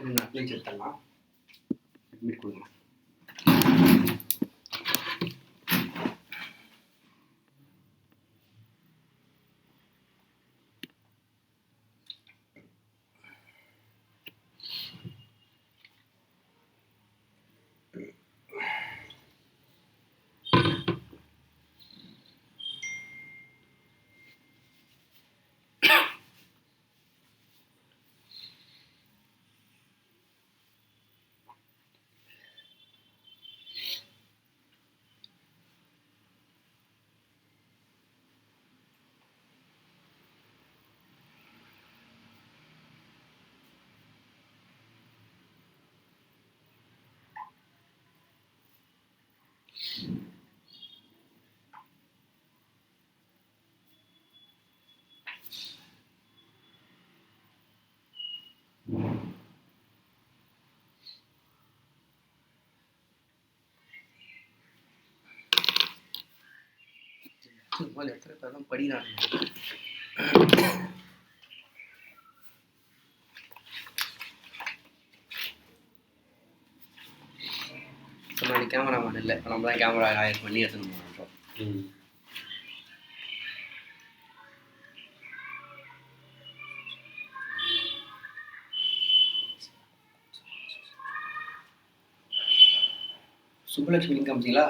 Admit எடுத்துடலாம். Admit கொடுங்க. படிக்கிறாங்க. கேமராமேன் இல்லை, நம்ம தான் கேமரா ஹையர் பண்ணி எடுத்துன்னு போகிறோம். சுப்புலட்சுமி லிங்க் காமிச்சிங்களா?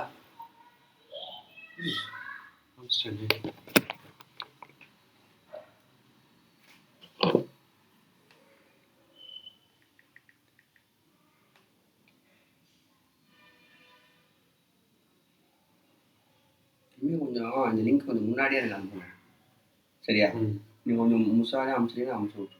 இன்னும் கொஞ்சம் அந்த லிங்க் கொஞ்சம் முன்னாடியே எனக்கு அனுப்புங்க. சரியா? நீ கொஞ்சம் முசானே அனுப்பிச்சிட்டீங்கன்னா அனுப்பிச்சு விட்ருவோம்.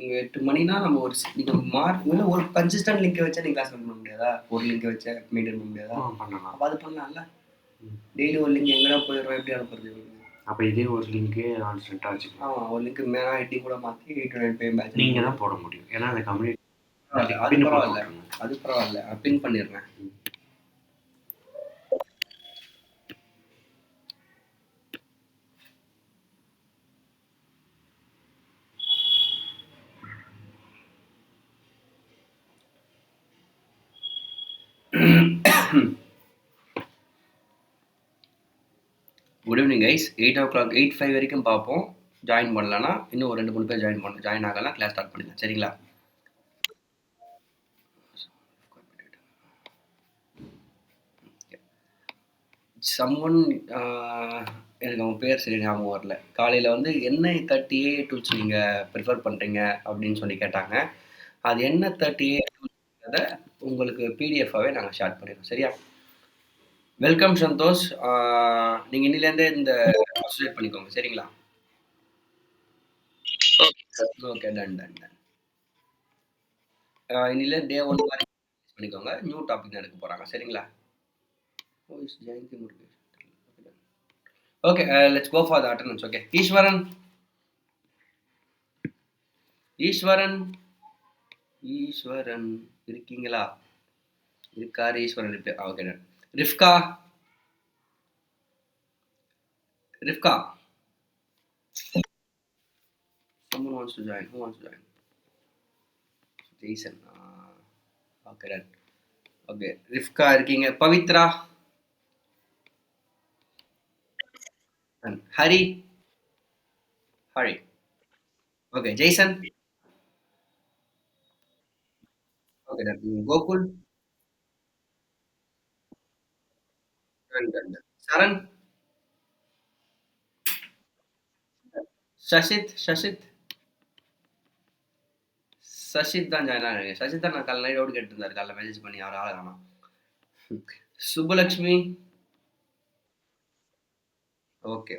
நீங்கள் 8 மணினா நம்ம ஒரு நீங்கள் இல்லை ஒரு கன்சிஸ்டன்ட் லிங்கை வச்சா நீங்கள் கிளாஸ் பண்ண முடியாதா? ஒரு லிங்கை வச்சா மெயின்டைன் பண்ண முடியாதா? பண்ணலாம். அப்போ அது பண்ணலாம்ல. டெய்லி ஒரு லிங்க் எங்கடா போயிடுறோம், எப்படி அனுப்புறது? அப்போ இதே ஒரு லிங்க்கு கான்ஸ்டன்ட்டாக வச்சுக்கலாம். ஆமாம், ஒரு லிங்க்கு மேலே ஹெட்டிங் கூட மாற்றி 8 to 9 PM பேட்ச் நீங்கள் தான் போட முடியும். ஏன்னா அந்த கம்யூனிட்டி அது பரவாயில்ல, அது பரவாயில்ல, பின் பண்ணிடுறேன். Good evening guys. 8 o'clock 8:05 வரைக்கும் பார்ப்போம். ஜாயின் பண்ணலன்னா இன்னும் ஒரு 2-3 பேர் ஜாயின் ஆகலாம். கிளாஸ் ஸ்டார்ட் பண்ணிடலாம். சரிங்களா? சம்ஒன் எனக்கு அவங்க பேர் சரி ஞாபகம் வரல. காலையில் வந்து NI30A டூல்ஸ் நீங்கள் ப்ரிஃபர் பண்ணுறீங்க அப்படின்னு சொல்லி கேட்டாங்க. அது NI30A டூல்ஸை உங்களுக்கு பிடிஎஃபாகவே நாங்கள் ஷேர் பண்ணிடுறோம். சரியா? வெல்கம் சந்தோஷ். நீங்கள் இன்னிலேருந்தே இந்த அசோசியேட் பண்ணிக்கோங்க. சரிங்களா? Okay, ton. இன்னில டே 1 மாதிரி பண்ணிக்கோங்க. நியூ டாபிக் தான் எடுக்க போகிறாங்க. சரிங்களா? Okay, let's go for the attendance. Okay, Eswaran இருக்கீங்களா? இருக்காரு ஈஸ்வரன் இருக்கு. Okay, done. Rifka someone wants to join. Who wants to join? Jason. Okay, done. Okay, Rifka இருக்கீங்க. Pavithra, Hari. Okay, Jason. Okay, done. Gokul. Done. Saran. Sashith தான் ஜாயின் ஆகுங்க. சஷித் தான் நான் காலைல நைட் கேட்டு இருந்தாரு. காலைல மெசேஜ் பண்ணி அவர் ஆள காணோம். சுப்புலட்சுமி. ஓகே.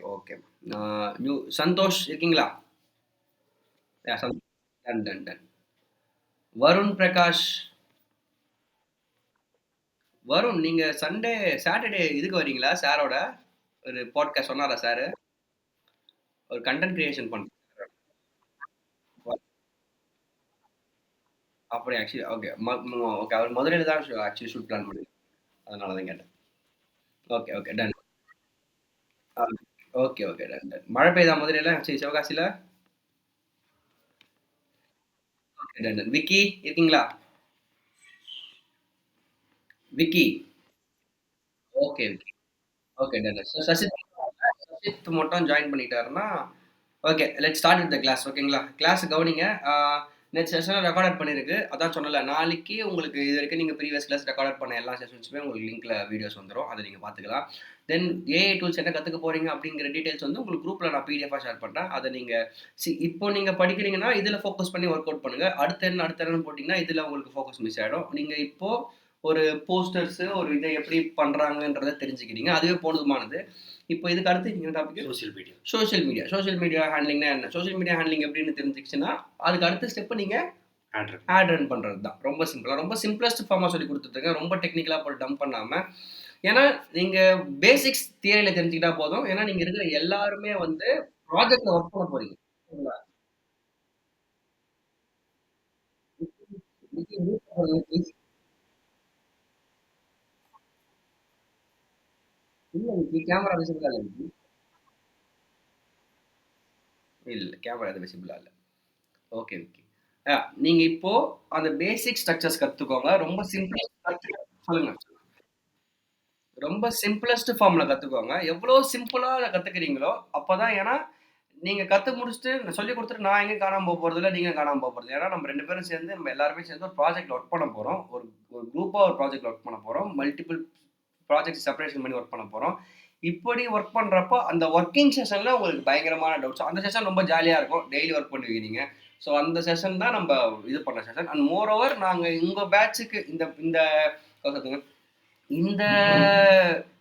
நியூ சந்தோஷ் இருக்கீங்களா? டன். வருண் பிரகாஷ். வருண், நீங்க சாட்டர்டே இதுக்கு வரீங்களா? சாரோட ஒரு பாட்காஸ்ட் சொன்னாரா சார்? ஒரு கண்டென்ட் கிரியேஷன் பண்றாரு. அப்படி ஆக்சுவலி ஓகே. ஓகே, அவர் மதுரையில தான் ஆக்சுவலி ஷூட் பிளான் பண்ணி, அதனால தான் கேட்டேன். Okay, okay. டன். ஆ. Okay, okay. Done, done. மழை பெய்யுதா மதுரையில? சிவகாசில? ஓகே. Done, done. விக்கி இருக்கீங்களா? Vicky. Okay, okay. Okay. Done, done. Sasith மட்டும் ஜாயின் பண்ணிட்டாருன்னா, okay. Let's start with the class ஓகேங்களா? கிளாஸ் கவனிங்க. நேத்து செஷன் ரெக்கார்டட் பண்ணியிருக்கு. அதான் சொன்னேன்ல, நாளைக்கு உங்களுக்கு இதுவரைக்கும் நீங்க ப்ரீவியஸ் கிளாஸ் ரெக்கார்டட் பண்ண எல்லா செஷன்ஸுமே உங்களுக்கு லிங்க்ல வீடியோஸ் வந்துரும். அத நீங்க பார்த்துக்கலாம். தென் ஏஐ டூல்ஸ் என்ன கத்துக்க போறீங்க அப்படிங்கிற டீட்டெயில்ஸ் வந்து உங்களுக்கு குரூப்ல நான் பிடிஎஃபா ஷேர் பண்றேன். அத நீங்க இப்போ நீங்க படிக்கிறீங்கன்னா, இதுல ஃபோக்கஸ் பண்ணி ஒர்க் அவுட் பண்ணுங்க. அடுத்த என்னன்னு போட்டீங்கன்னா, இதுல உங்களுக்கு ஃபோக்கஸ் மிஸ் ஆயிடும். நீங்க இப்போ ஒரு போஸ்டர்ஸ் ஒரு இத எப்படி பண்றாங்கன்றத தெரிஞ்சுக்கிறீங்க. அதுவே போதுமானது. இப்போ இதுக்கு அடுத்து என்ன topic? Social media. Social media. Social media ஹேண்ட்லிங்னா என்ன? சோசியல் மீடியா ஹேண்ட்லிங் எப்படின்னு தெரிஞ்சுக்கிச்சுன்னா, அதுக்கு அடுத்த ஸ்டெப் நீங்க ஆட் ரன் பண்றது தான். ரொம்ப சிம்பிளா. ரொம்ப சிம்ப்ளஸ்ட் ஃபார்மா சொல்லிக் குடுத்துட்டுருக்கேன். ரொம்ப டெக்னிக்கலா போட்டு டம்ப் பண்ணாம. ஏன்னா, நீங்க பேசிக்ஸ் தியரில தெரிஞ்சுக்கிட்டா போதும். ஏன்னா, நீங்க இருக்கிற எல்லாருமே வந்து ப்ராஜெக்ட்ல ஒர்க் பண்ண போறீங்க. சரிங்களா? இல்ல விக்கி கேமரா விசிபிளா இல்ல விக்கி. இல்ல கேமரா எதுவும் விசிபிளா இல்ல. ஓகே விக்கி. அ நீங்க இப்போ அந்த பேசிக் ஸ்ட்ரக்சர்ஸ் கத்துக்கோங்க. ரொம்ப சிம்பிளா சொல்லுங்க. ரொம்ப சிம்பிளஸ்ட் ஃபார்ம்ல கத்துக்கோங்க. எவ்வளோ சிம்பிளா அத கத்துக்கிறீங்களோ, அப்பதான் ஏன்னா, நீங்க கத்து முடிச்சுட்டு சொல்லிக் குடுத்துட்டு நான் எங்கேயும் காணாம போறதில்ல. நீங்களும் காணாம போறது. ஏன்னா நம்ம 2 பேரும் சேர்ந்து நம்ம எல்லாருமே சேர்ந்து ஒரு ப்ராஜெக்ட்ல ஒர்க் பண்ண போறோம். ஒரு ஒரு குரூப்பா ஒரு ப்ராஜெக்ட்ல ஒர்க் பண்ண போறோம். மல்டிபிள் ப்ராஜெக்ட் செப்பரேஷன் பண்ணி ஒர்க் பண்ண போறோம். இப்படி ஒர்க் பண்றப்போ, அந்த வொர்க்கிங் செஷன்ல உங்களுக்கு பயங்கரமான டவுட்ஸ் அந்த செஷன் ரொம்ப ஜாலியா இருக்கும். டெய்லி ஒர்க் பண்ணுவீங்க நீங்க. ஸோ அந்த செஷன் தான் நம்ப இது பண்ண செஷன். அண்ட் மோர் ஓவர் நாங்க உங்க பேட்ச்க்கு இந்த இந்த இந்த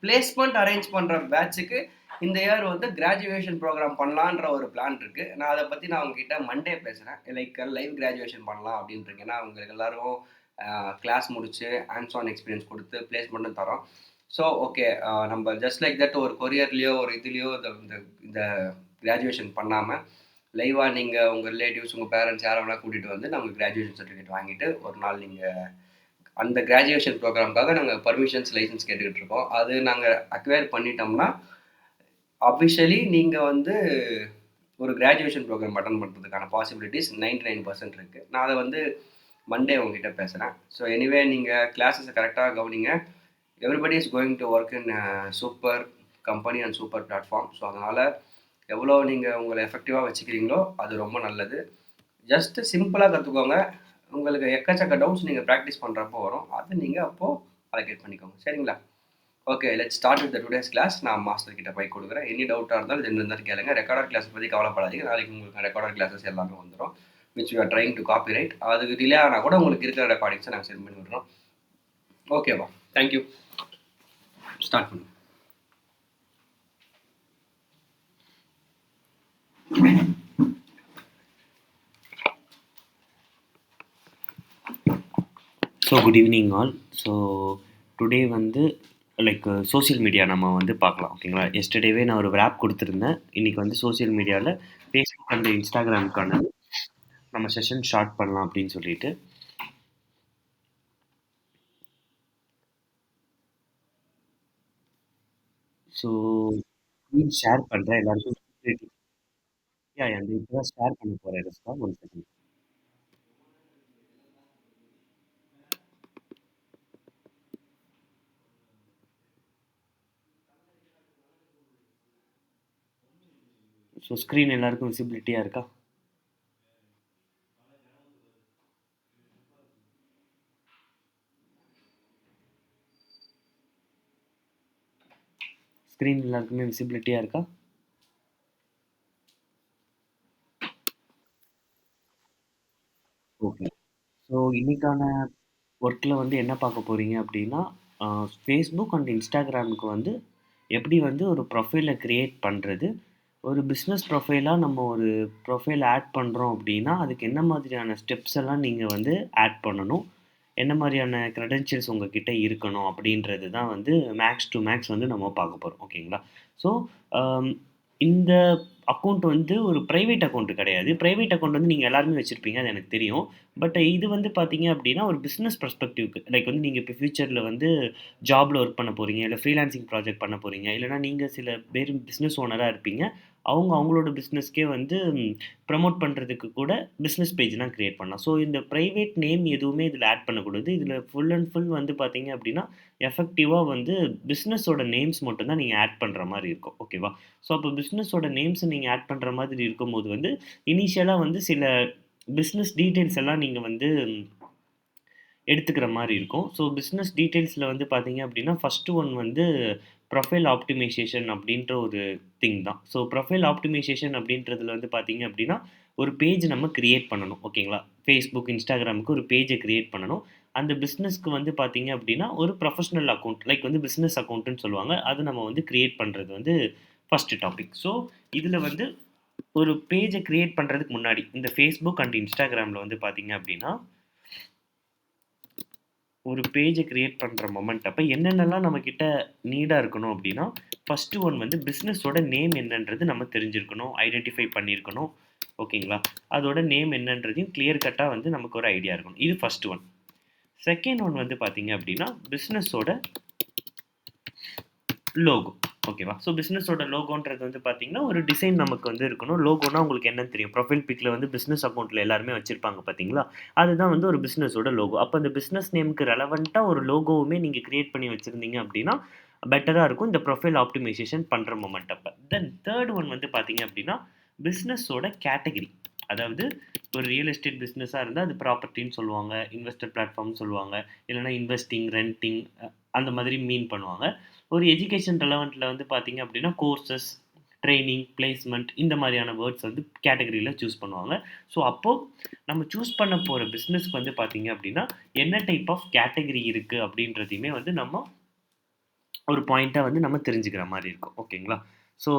பிளேஸ்மெண்ட் அரேஞ்ச் பண்ற பேட்ச்க்கு இந்த இயர் வந்து கிராஜுவேஷன் ப்ரோகிராம் பண்ணலான்ற ஒரு பிளான் இருக்கு. நான் அத பத்தி நான் உங்ககிட்ட மண்டே பேசுறேன். லைக் லைவ் கிராஜுவேஷன் பண்ணலாம் அப்படின்னு இருக்கு. ஏன்னா, உங்களுக்கு எல்லாரும் கிளாஸ் முடிச்சு ஹேண்ட்ஸ் ஆன் எக்ஸ்பீரியன்ஸ் குடுத்து பிளேஸ்மெண்ட்டும் தரோம். ஸோ ஓகே நம்ம ஜஸ்ட் லைக் தட் ஒரு கொரியர்லயோ ஒரு இதுலயோ இந்த இந்த கிராஜுவேஷன் பண்ணாம, லைவா நீங்க உங்க ரிலேட்டிவ்ஸ், உங்க பேரண்ட்ஸ் யார வேணா கூட்டிட்டு வந்து நம்ம கிராஜுவேஷன் சர்டிஃபிகேட் வாங்கிட்டு ஒரு நாள் நீங்க அந்த கிராஜுவேஷன் ப்ரோக்ராம்க்காக நாங்க பர்மிஷன்ஸ், லைசென்ஸ் கேட்டுக்கிட்டு இருக்கோம். அது நாங்க அக்வயர் பண்ணிட்டோம்னா, அஃபிஷியலி நீங்க வந்து ஒரு கிராஜுவேஷன் ப்ரோக்ராம் அட்டெண்ட் பண்றதுக்கான பாசிபிலிட்டீஸ் 99% இருக்கு. நான் அத வந்து மண்டே உங்ககிட்ட பேசுறேன். ஸோ எனிவே நீங்க கிளாஸஸ கரெக்ட்டா கவனிங்க. Everybody is going to work in super company and super platform. So அதனால எவ்வளோ நீங்க உங்கள எஃபெக்டிவா வச்சுக்கிறீங்களோ, அது ரொம்ப நல்லது. ஜஸ்ட் சிம்பிளா கத்துக்கோங்க. உங்களுக்கு எக்கச்சக்க டவுட்ஸ் நீங்க பிராக்டிஸ் பண்றப்போ வரும். அது நீங்க அப்போ அலோகேட் பண்ணிக்கோங்க. சரிங்களா? Okay. Let's start with the today's class. நான் மாஸ்டர் கிட்ட மைக் குடுக்குறேன். எனி டவுட்டா இருந்தாலும் என்ன இருந்தாலும் கேளுங்க. ரெக்கார்டட் கிளாஸ் பத்தி கவலைப்படாதீங்க. நாளைக்கு உங்களுக்கு ரெக்கார்டட் கிளாஸஸ் எல்லாமே வந்துரும். Which we are trying to copyright. அதுக்கு டிலே ஆனா கூட உங்களுக்கு இருக்கிற ரெக்கார்டிங்ஸ நாங்க சென்ட் பண்ணி விடுறோம். ஓகேவா? Thank you. ஸ்டார்ட் பண்ணுங்க. So good evening all. So today வந்து லைக் சோசியல் மீடியா நம்ம வந்து பார்க்கலாம் ஓகேங்களா. எஸ்டர்டேவே நான் ஒரு ஆப் கொடுத்துருந்தேன். இன்றைக்கி வந்து சோசியல் மீடியாவில் ஃபேஸ்புக் அண்ட் இன்ஸ்டாகிராமுக்கான நம்ம செஷன் ஸ்டார்ட் பண்ணலாம் அப்படின்னு சொல்லிட்டு. ஸோ ஸ்க்ரீன் ஷேர் பண்ணுறேன் எல்லாருக்கும். அந்த இப்போ தான் ஷேர் பண்ண போகிறேன் ரெஸ்பா ஒரு செகண்ட். ஸோ ஸ்க்ரீன் எல்லாருக்கும் விசிபிலிட்டியாக இருக்கா? ஸ்க்ரீன் எல்லாருக்குமே விசிபிலிட்டியாக இருக்கா? ஓகே. ஸோ இன்னைக்கான ஒர்க்கில் வந்து என்ன பார்க்க போகிறீங்க அப்படின்னா, ஃபேஸ்புக் அண்ட் இன்ஸ்டாகிராமுக்கு வந்து எப்படி வந்து ஒரு ப்ரொஃபைலை க்ரியேட் பண்ணுறது, ஒரு பிஸ்னஸ் ப்ரொஃபைலாக நம்ம ஒரு ப்ரொஃபைல் ஆட் பண்ணுறோம் அப்படின்னா அதுக்கு என்ன மாதிரியான ஸ்டெப்ஸ் எல்லாம் நீங்கள் வந்து ஆட் பண்ணணும், என்ன மாதிரியான க்ரெடென்ஷியல்ஸ் உங்ககிட்ட இருக்கணும் அப்படின்றது தான் வந்து மேக்ஸ் டு மேக்ஸ் வந்து நம்ம பார்க்க போகிறோம் ஓகேங்களா. ஸோ இந்த அக்கவுண்ட் வந்து ஒரு பிரைவேட் அக்கவுண்ட் கிடையாது. பிரைவேட் அக்கவுண்ட் வந்து நீங்க எல்லாருமே வச்சிருப்பீங்க. அது எனக்கு தெரியும். பட் இது வந்து பார்த்தீங்க அப்டின்னா, ஒரு பிசினஸ் பெர்ஸ்பெக்டிவ்க்கு லைக் வந்து நீங்க இப்ப ஃபியூச்சர்ல வந்து ஜாப்ல ஒர்க் பண்ண போறீங்க. இல்ல ஃப்ரீலான்சிங் ப்ராஜெக்ட் பண்ண போறீங்க. இல்லன்னா நீங்க சில பேர் பிசினஸ் ஓனரா இருப்பீங்க. அவங்களோட பிசினஸ்க்கே வந்து ப்ரமோட் பண்றதுக்கு கூட பிசினஸ் பேஜ்லாம் கிரியேட் பண்ணலாம். ஸோ இந்த பிரைவேட் நேம் எதுவுமே இதில ஆட் பண்ணக்கூடாது. இதில ஃபுல் அண்ட் ஃபுல் வந்து பார்த்தீங்க அப்டின்னா, எஃபெக்டிவா வந்து பிசினஸோட நேம்ஸ் மட்டும் தான் நீங்க ஆட் பண்ற மாரி இருக்கும். ஓகேவா? ஸோ அப்போ பிசினஸோட நேம்ஸ நீங்க ஆட் பண்ற மாதிரி இருக்கும்போது வந்து, இனிஷியலா வந்து சில பிசினஸ் டீட்டெயில்ஸ் எல்லாம் நீங்க வந்து எடுத்துக்கிற மாரி இருக்கும். ஸோ பிசினஸ் டீட்டெயில்ஸ்ல வந்து பார்த்தீங்க அப்டின்னா, ஃபர்ஸ்ட்டு ஒன் வந்து ப்ரொஃபைல் ஆப்டிமைசேஷன் அப்டின்ற ஒரு திங் தான். ஸோ ப்ரொஃபைல் ஆப்டிமைசேஷன் அப்டின்றதுல வந்து பார்த்தீங்க அப்டின்னா, ஒரு பேஜ் நம்ம கிரியேட் பண்ணணும். ஓகேங்களா? Facebook, Instagramக்கு ஒரு பேஜ கிரியேட் பண்ணணும். அந்த பிசினஸ்க்கு வந்து பார்த்தீங்க அப்டின்னா, ஒரு ப்ரொஃபஷனல் அக்கவுண்ட் லைக் வந்து பிசினஸ் அக்கவுண்ட்ன்னு சொல்லுவாங்க. அது நம்ம வந்து கிரியேட் பண்றது வந்து ஃபர்ஸ்ட்டு டாபிக். ஸோ இதுல வந்து ஒரு பேஜ கிரியேட் பண்றதுக்கு முன்னாடி, இந்த Facebook அண்ட் Instagramல வந்து பார்த்தீங்க அப்டின்னா ஒரு பேஜ கிரியேட் பண்ற மொமெண்ட் அப்ப என்னென்னலாம் நம்மகிட்ட நீடா இருக்கணும் அப்டின்னா, ஃபர்ஸ்ட்டு ஒன் வந்து பிசினஸோட நேம் என்னன்றது நம்ம தெரிஞ்சிருக்கணும். ஐடென்டிஃபை பண்ணியிருக்கணும். ஓகேங்களா? அதோட நேம் என்னன்றதையும் கிளியர் கட்டா வந்து நமக்கு ஒரு ஐடியா இருக்கணும். இது ஃபர்ஸ்ட் ஒன். செகண்ட் ஒன் வந்து பார்த்தீங்க அப்டின்னா, பிசினஸோட லோகோ. ஓகேவா? ஸோ பிசினஸோட லோகோன்றது வந்து பார்த்தீங்கன்னா, ஒரு டிசைன் நமக்கு வந்து இருக்கணும். லோகோனா உங்களுக்கு என்னன்னு தெரியும். ப்ரொஃபைல் பிக்ல வந்து பிசினஸ் அக்கவுண்ட்ல எல்லாருமே வச்சிருப்பாங்க பார்த்தீங்களா? அதுதான் வந்து ஒரு பிசினஸோட லோகோ. அப்ப அந்த பிசினஸ் நேம்க்கு ரெலவென்ட்டா ஒரு லோகோவுமே நீங்க கிரியேட் பண்ணி வச்சிருந்தீங்க அப்டின்னா, பெட்டரா இருக்கும். இந்த ப்ரொஃபைல் ஆப்டிமைசேஷன் பண்ற மொமெண்ட் அப்ப. தென் தேர்ட் ஒன் வந்து பார்த்தீங்க அப்டின்னா, பிசினஸோட கேட்டகரி. அதாவது ஒரு ரியல் எஸ்டேட் பிசினஸா இருந்தா அது ப்ராப்பர்ட்டின்னு சொல்லுவாங்க. இன்வெஸ்டர் பிளாட்ஃபார்ம்னு சொல்லுவாங்க. இல்லன்னா இன்வெஸ்டிங், ரென்டிங் அந்த மாதிரி மீன் பண்ணுவாங்க. ஒரு எஜுகேஷன் ரெலவென்ட்ல வந்து பார்த்தீங்க அப்படின்னா, கோர்சஸ், ட்ரெய்னிங், பிளேஸ்மென்ட் இந்த மாதிரியான வேர்ட்ஸ் வந்து கேட்டகரியில சூஸ் பண்ணுவாங்க. ஸோ அப்போ நம்ம சூஸ் பண்ண போற பிசினஸ்க்கு வந்து பார்த்தீங்க அப்படின்னா, என்ன டைப் ஆஃப் கேட்டகரி இருக்கு அப்படின்றதையுமே வந்து நம்ம ஒரு பாயிண்ட்டா வந்து நம்ம தெரிஞ்சுக்கிற மாரி இருக்கும். ஓகேங்களா? ஸோ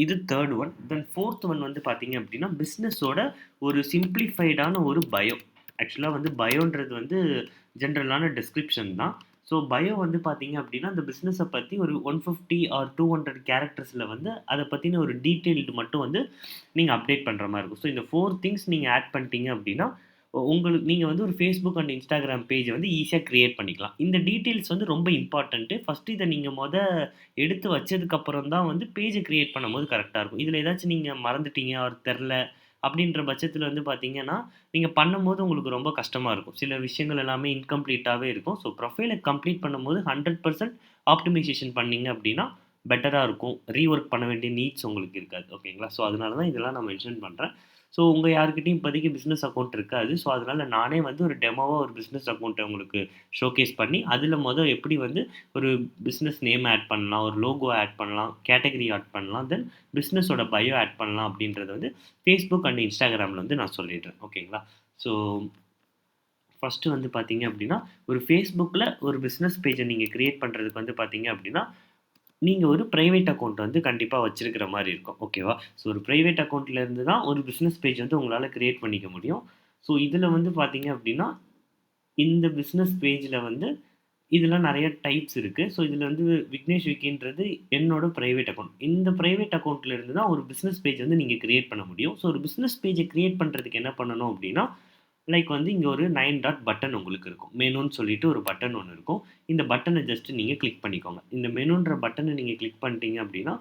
இது தேர்ட் ஒன். தென் ஃபோர்த் ஒன் வந்து பார்த்தீங்க அப்படின்னா, பிசினஸோட ஒரு சிம்ப்ளிஃபைடான ஒரு பயோ. ஆக்சுவலா வந்து பயோன்றது வந்து ஜெனரலான டிஸ்கிரிப்ஷன் தான். ஸோ பயோ வந்து பார்த்தீங்க அப்படின்னா, அந்த பிசினஸ பத்தி ஒரு 150 ஆர் 200 கேரக்டர்ஸ்ல வந்து அத பத்தின ஒரு டீட்டெயில்டு மட்டும் வந்து நீங்க அப்டேட் பண்ற மாரி இருக்கும். ஸோ இந்த 4 திங்ஸ் நீங்க ஆட் பண்ணிட்டீங்க அப்படின்னா, உங்களுக்கு நீங்க வந்து ஒரு Facebook அண்ட் Instagram பேஜ வந்து ஈஸியா கிரியேட் பண்ணிக்கலாம். இந்த டீட்டெயில்ஸ் வந்து ரொம்ப இம்பார்ட்டன்ட்டு. ஃபர்ஸ்ட்டு இத நீங்க எடுத்து வச்சதுக்கப்புறம் தான் வந்து பேஜ கிரியேட் பண்ணும்போது கரெக்ட்டா இருக்கும். இதுல ஏதாச்சும் நீங்க மறந்துட்டீங்க ஆர் தெர்ல அப்படின்ற பட்சத்தில வந்து பார்த்தீங்கன்னா, நீங்க பண்ணும்போது உங்களுக்கு ரொம்ப கஷ்டமா இருக்கும். சில விஷயங்கள் எல்லாமே இன்கம்ப்ளீட்டாவே இருக்கும். ஸோ ப்ரொஃபைல கம்ப்ளீட் பண்ணும்போது 100% ஆப்டிமைசேஷன் பண்ணீங்க அப்படின்னா, பெட்டரா இருக்கும். ரீவொர்க் பண்ண வேண்டிய நீட்ஸ் உங்களுக்கு இருக்காது. ஓகேங்களா? ஸோ அதனால தான் இதெல்லாம் நான் மென்ஷன் பண்றேன். ஸோ உங்க யார்கிட்டயும் இப்போதைக்கு பிசினஸ் அக்கவுண்ட் இருக்காது. ஸோ அதனால நானே வந்து ஒரு டெமோவா ஒரு பிசினஸ் அக்கவுண்ட்ட உங்களுக்கு ஷோகேஸ் பண்ணி, அதில எப்படி வந்து ஒரு பிசினஸ் நேம் ஆட் பண்ணலாம், ஒரு லோகோ ஆட் பண்ணலாம், கேட்டகரி ஆட் பண்ணலாம், தென் பிசினஸோட பயோ ஆட் பண்ணலாம் அப்படின்றத வந்து Facebook அண்ட் Instagramல வந்து நான் சொல்லிடுறேன். ஓகேங்களா? ஸோ ஃபர்ஸ்ட்டு வந்து பார்த்தீங்க அப்படின்னா, ஒரு Facebookல ஒரு பிசினஸ் பேஜ நீங்க கிரியேட் பண்றதுக்கு வந்து பார்த்தீங்க அப்படின்னா, நீங்க ஒரு பிரைவேட் அக்கவுண்ட் வந்து கண்டிப்பா வச்சிருக்கிற மாரி இருக்கும். ஓகேவா? ஸோ ஒரு பிரைவேட் அக்கவுண்ட்ல இருந்து தான் ஒரு பிசினஸ் பேஜ் வந்து உங்களால கிரியேட் பண்ணிக்க முடியும். ஸோ இதுல வந்து பார்த்தீங்க அப்படின்னா, இந்த பிசினஸ் பேஜ்ல வந்து இதெல்லாம் நெறைய டைப்ஸ் இருக்கு. ஸோ இதுல வந்து விக்னேஷ் விக்கின்றது என்னோட பிரைவேட் அக்கவுண்ட். இந்த பிரைவேட் அக்கவுண்ட்ல இருந்து தான் ஒரு பிசினஸ் பேஜ் வந்து நீங்க கிரியேட் பண்ண முடியும். ஸோ ஒரு பிசினஸ் பேஜ கிரியேட் பண்றதுக்கு என்ன பண்ணணும் அப்படின்னா, லைக் வந்து இங்க ஒரு 9 டாட் பட்டன் உங்களுக்கு இருக்கும். மெனுன்னு சொல்லிட்டு ஒரு பட்டன் ஒண்ணு இருக்கும். இந்த பட்டன ஜஸ்ட் நீங்க கிளிக் பண்ணிக்கோங்க. இந்த மெனுன்ற பட்டன நீங்க கிளிக் பண்ணிட்டீங்க அப்படின்னா,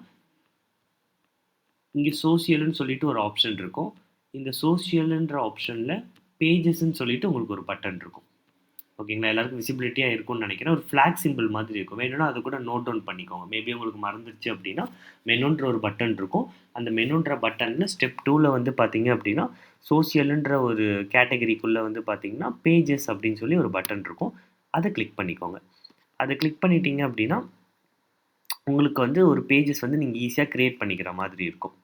இங்க சோசியல்ன்னு சொல்லிட்டு ஒரு ஆப்ஷன் இருக்கும். இந்த சோசியல்ன்ற ஆப்ஷன்ல பேஜஸ்ன்னு சொல்லிட்டு உங்களுக்கு ஒரு பட்டன் இருக்கும். ஓகேங்களா? எல்லாருக்கும் விசிபிலிட்டியா இருக்கும்னு நெனைக்கிறேன். ஒரு ஃபிளாக் சிம்பல் மாதிரி இருக்கும். வேணும்னா அது கூட நோட் டவுன் பண்ணிக்கோங்க. மேபி உங்களுக்கு மறந்துருச்சு அப்படின்னா, மெனுன்ற ஒரு பட்டன் இருக்கும். அந்த மெனுன்ற பட்டன்ல ஸ்டெப் 2ல வந்து பார்த்தீங்க அப்படின்னா, சோசியல்ன்ற ஒரு கேட்டகரிக்குள்ள வந்து பார்த்தீங்கன்னா, பேஜஸ் அப்படின்னு சொல்லி ஒரு பட்டன் இருக்கும். அத கிளிக் பண்ணிக்கோங்க. அத கிளிக் பண்ணிட்டீங்க அப்படின்னா, உங்களுக்கு வந்து ஒரு பேஜஸ் வந்து நீங்க ஈஸியா கிரியேட் பண்ணிக்கிற மாதிரி இருக்கும்.